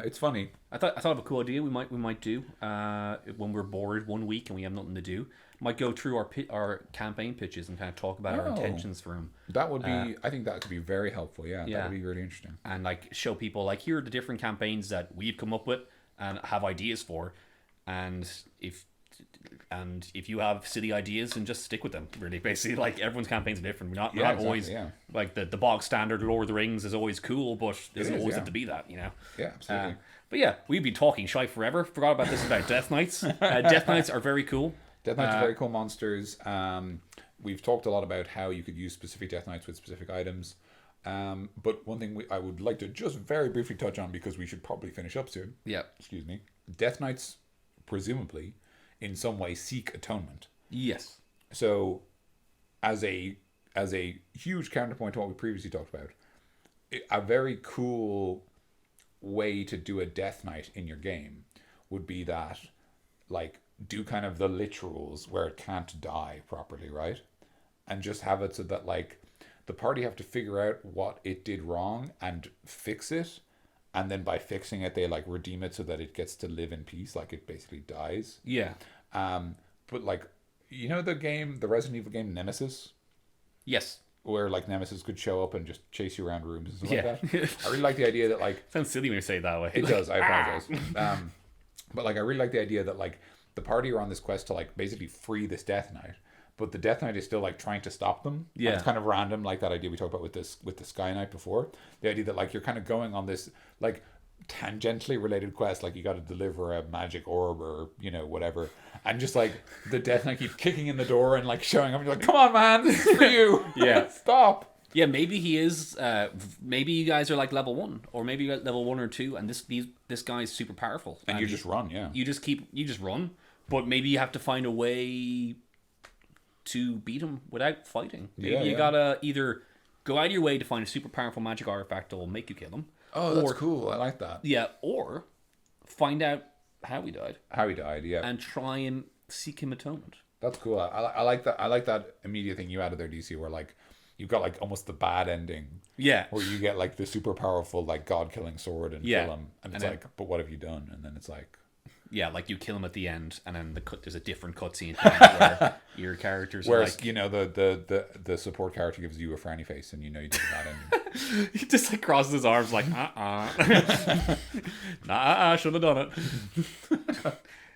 Speaker 1: it's funny.
Speaker 2: I thought of a cool idea we might do when we're bored one week and we have nothing to do. Might go through our campaign pitches and kind of talk about our intentions for them.
Speaker 1: That would be... I think that could be very helpful, yeah. That would be really interesting.
Speaker 2: And, like, show people, like, here are the different campaigns that we've come up with and have ideas for. And if you have silly ideas, then just stick with them. Really, basically, like everyone's campaigns are different. We're not exactly, always like the bog standard Lord of the Rings is always cool, but it doesn't always have to be that, you know.
Speaker 1: Yeah, absolutely.
Speaker 2: But yeah, we'd be talking shy forever. Forgot about this about Death Knights. Death Knights are very cool.
Speaker 1: Death Knights are very cool monsters. We've talked a lot about how you could use specific Death Knights with specific items. But one thing I would like to just very briefly touch on because we should probably finish up soon.
Speaker 2: Yeah.
Speaker 1: Excuse me. Death Knights presumably in some way seek atonement.
Speaker 2: Yes.
Speaker 1: So as a huge counterpoint to what we previously talked about, a very cool way to do a Death Knight in your game would be that, like, do kind of the literals where it can't die properly, right? And just have it so that, like, the party have to figure out what it did wrong and fix it. And then by fixing it, they, like, redeem it so that it gets to live in peace, like it basically dies.
Speaker 2: Yeah.
Speaker 1: But, like, you know the Resident Evil game Nemesis?
Speaker 2: Yes.
Speaker 1: Where, like, Nemesis could show up and just chase you around rooms and stuff like that. I really like the idea that, like...
Speaker 2: Sounds silly when you say it that way.
Speaker 1: It does, I apologize. But, like, I really like the idea that, like, the party are on this quest to, like, basically free this Death Knight. But the Death Knight is still, like, trying to stop them.
Speaker 2: Yeah.
Speaker 1: And it's kind of random, like that idea we talked about with the Sky Knight before. The idea that, like, you're kind of going on this, like, tangentially related quest, like you got to deliver a magic orb or, you know, whatever. And just, like, the Death Knight keeps kicking in the door and, like, showing up. And you're like, come on, man, this is for you.
Speaker 2: Yeah.
Speaker 1: Stop.
Speaker 2: Yeah, maybe he is, maybe you guys are, like, level 1. Or maybe you're at level 1 or 2, and this guy's super powerful.
Speaker 1: And you just run, yeah.
Speaker 2: You just run. But maybe you have to find a way to beat him without fighting. Maybe you gotta either go out of your way to find a super powerful magic artifact that will make you kill him.
Speaker 1: Oh, that's cool. I like that.
Speaker 2: Yeah, or find out how he died.
Speaker 1: How he died, yeah.
Speaker 2: And try and seek him atonement.
Speaker 1: That's cool. I like that. I like that immediate thing you added there, DC, where, like, you've got, like, almost the bad ending.
Speaker 2: Yeah.
Speaker 1: Where you get, like, the super powerful, like, god-killing sword and kill him. And it's like, but what have you done? And then it's like...
Speaker 2: Yeah, like you kill him at the end, and then there's a different cutscene where your characters are like...
Speaker 1: you know, the support character gives you a frowny face, and you know you did that ending.
Speaker 2: He just, like, crosses his arms like, nah, should have done it.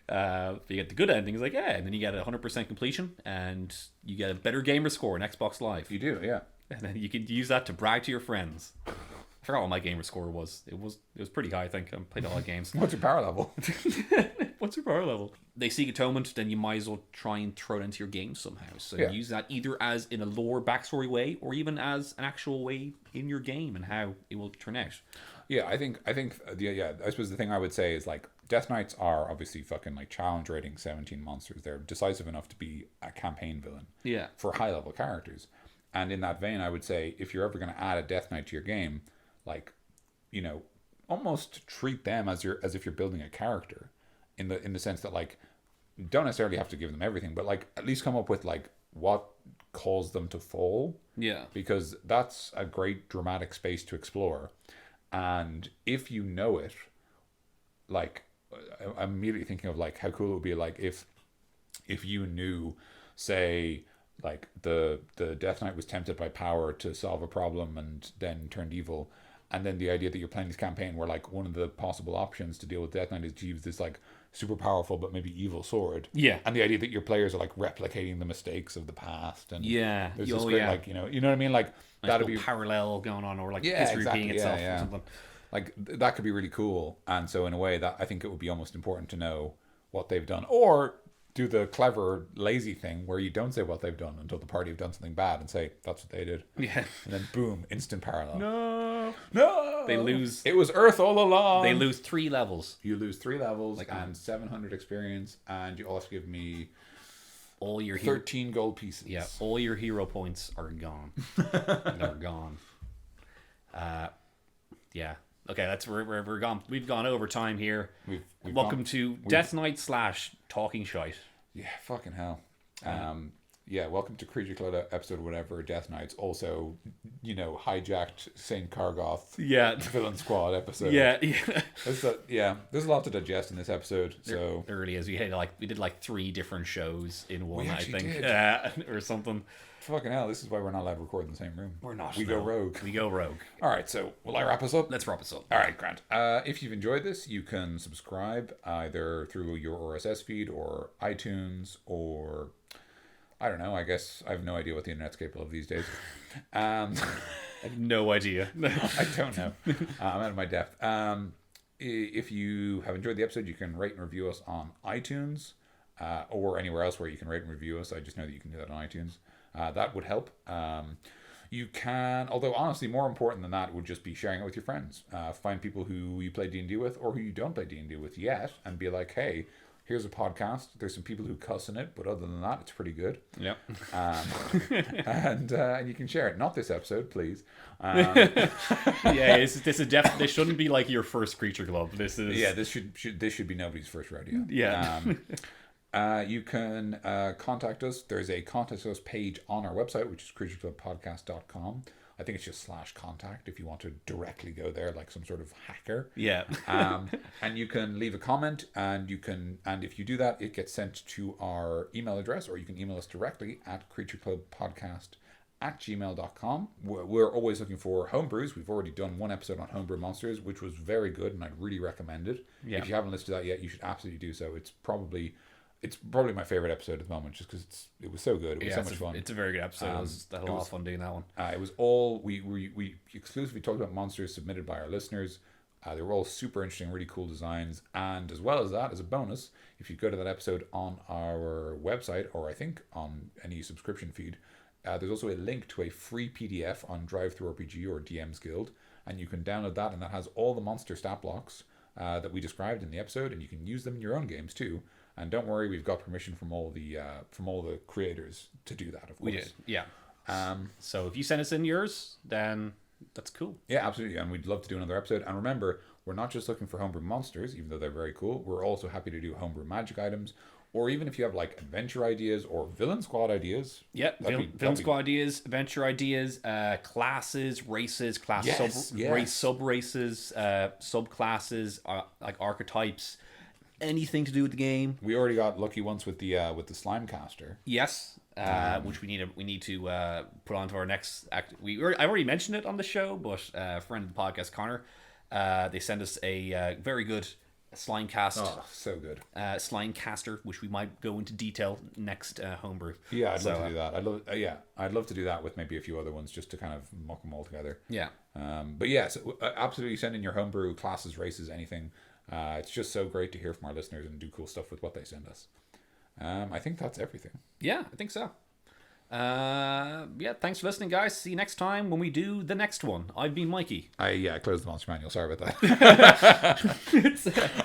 Speaker 2: But you get the good ending, it's like, yeah, and then you get 100% completion, and you get a better gamer score in Xbox Live.
Speaker 1: You do, yeah.
Speaker 2: And then you can use that to brag to your friends. I forgot what my gamer score was. It was pretty high, I think. I played a lot of games.
Speaker 1: What's your power level?
Speaker 2: What's your power level? They seek atonement, then you might as well try and throw it into your game somehow. So use that either as in a lore backstory way, or even as an actual way in your game and how it will turn out.
Speaker 1: Yeah, I think I suppose the thing I would say is, like, Death Knights are obviously fucking, like, challenge rating 17 monsters. They're decisive enough to be a campaign villain.
Speaker 2: Yeah.
Speaker 1: For high level characters. And in that vein, I would say if you're ever going to add a Death Knight to your game, like, you know, almost treat them as if you're building a character, in the sense that, like, don't necessarily have to give them everything, but, like, at least come up with, like, what caused them to fall.
Speaker 2: Yeah.
Speaker 1: Because that's a great dramatic space to explore. And if you know it, like, I'm immediately thinking of, like, how cool it would be, like, if you knew, say, like, the Death Knight was tempted by power to solve a problem and then turned evil. And then the idea that you're playing this campaign where, like, one of the possible options to deal with Death Knight is to use this, like, super powerful but maybe evil sword.
Speaker 2: Yeah.
Speaker 1: And the idea that your players are, like, replicating the mistakes of the past. And
Speaker 2: yeah.
Speaker 1: There's this great, like, you know what I mean? Like,
Speaker 2: that'd be parallel going on, or, like, history repeating itself or something.
Speaker 1: Like, that could be really cool. And so in a way that I think it would be almost important to know what they've done. Or do the clever, lazy thing where you don't say what they've done until the party have done something bad and say, that's what they did.
Speaker 2: Yeah.
Speaker 1: And then boom, instant parallel.
Speaker 2: No! They lose...
Speaker 1: It was Earth all along!
Speaker 2: They lose 3 levels.
Speaker 1: You lose 3 levels, like, and 700 experience, and you also give me
Speaker 2: All your
Speaker 1: 13 gold pieces.
Speaker 2: Yeah, all your hero points are gone. They're gone. Yeah. Okay, that's we're gone. We've gone over time here. Welcome to Death Knight / Talking Shite.
Speaker 1: Yeah, fucking hell. Yeah, welcome to Creature Club episode whatever, Death Knights. Also, hijacked St. Kargoth Villain Squad episode.
Speaker 2: Yeah.
Speaker 1: There's a lot to digest in this episode. So
Speaker 2: there really is. We did like 3 different shows in one, I think.
Speaker 1: Did.
Speaker 2: Or something.
Speaker 1: Fucking hell, this is why we're not allowed to record in the same room.
Speaker 2: We're not.
Speaker 1: We go rogue. All right, so will I wrap us up?
Speaker 2: Let's wrap us up.
Speaker 1: All right, Grant. If you've enjoyed this, you can subscribe either through your RSS feed or iTunes or... I don't know. I guess I have no idea what the internet's capable of these days.
Speaker 2: I have no idea.
Speaker 1: I don't know. I'm out of my depth. If you have enjoyed the episode, you can rate and review us on iTunes or anywhere else where you can rate and review us. I just know that you can do that on iTunes. That would help. You can, although honestly, more important than that would just be sharing it with your friends. Find people who you play D&D with or who you don't play D&D with yet and be like, hey, here's a podcast. There's some people who cuss in it, but other than that, it's pretty good.
Speaker 2: Yep.
Speaker 1: And you can share it. Not this episode, please.
Speaker 2: This is definitely. This shouldn't be like your first Creature Club. This is.
Speaker 1: Yeah, this should be nobody's first rodeo.
Speaker 2: Yeah.
Speaker 1: You can contact us. There's a contact us page on our website, which is creatureclubpodcast.com. I think it's just /contact if you want to directly go there like some sort of hacker.
Speaker 2: Yeah.
Speaker 1: And you can leave a comment, and if you do that, it gets sent to our email address, or you can email us directly at creatureclubpodcast@gmail.com. We're always looking for homebrews. We've already done one episode on homebrew monsters, which was very good, and I'd really recommend it. Yeah. If you haven't listened to that yet, you should absolutely do so. It's probably my favorite episode at the moment, just because it was so good. It was so much fun.
Speaker 2: It's a very good episode. I had a lot of fun doing that one.
Speaker 1: It was all we exclusively talked about monsters submitted by our listeners. They were all super interesting, really cool designs. And as well as that, as a bonus, if you go to that episode on our website, or I think on any subscription feed, there's also a link to a free PDF on DriveThruRPG or DM's Guild, and you can download that, and that has all the monster stat blocks that we described in the episode, and you can use them in your own games too. And don't worry, we've got permission from all the creators to do that. Of course,
Speaker 2: we did. Yeah. So if you send us in yours, then that's cool.
Speaker 1: Yeah, absolutely, and we'd love to do another episode. And remember, we're not just looking for homebrew monsters, even though they're very cool. We're also happy to do homebrew magic items, or even if you have like adventure ideas or villain squad ideas.
Speaker 2: Yeah, villain squad ideas, adventure ideas, classes, races, race, sub races, subclasses, like archetypes. Anything to do with the game.
Speaker 1: We already got lucky once with the slime caster.
Speaker 2: Yes, which we need to put onto our next act. I already mentioned it on the show, but a friend of the podcast, Connor, they sent us a very good slime cast.
Speaker 1: Oh, so good.
Speaker 2: Slime caster, which we might go into detail next homebrew.
Speaker 1: Yeah, I'd love to do that. I'd love to do that with maybe a few other ones just to kind of muck them all together.
Speaker 2: Yeah.
Speaker 1: But yeah, so absolutely send in your homebrew classes, races, anything. It's just so great to hear from our listeners and do cool stuff with what they send us. I think that's everything.
Speaker 2: Yeah, I think so. Thanks for listening, guys. See you next time when we do the next one. I've been Mikey.
Speaker 1: I closed the monster manual. Sorry about that.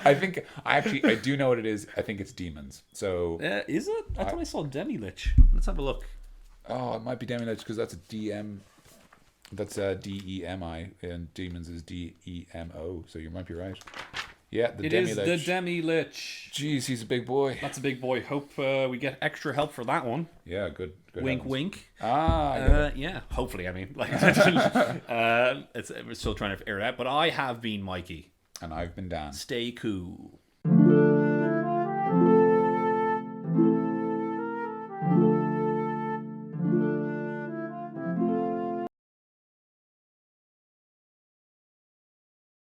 Speaker 1: I do know what it is. I think it's demons. So
Speaker 2: is it? I thought I saw Demi-Lich. Let's have a look.
Speaker 1: Oh, it might be Demi-Lich because that's a DM. That's DEMI, and demons is DEMO. So you might be right. Yeah,
Speaker 2: it is the Demi-Lich.
Speaker 1: Jeez, he's a big boy.
Speaker 2: That's a big boy. Hope we get extra help for that one.
Speaker 1: Yeah, good.
Speaker 2: Wink,
Speaker 1: heavens.
Speaker 2: wink. Yeah. Hopefully, I mean, we're still trying to figure it out. But I have been Mikey,
Speaker 1: and I've been Dan.
Speaker 2: Stay cool.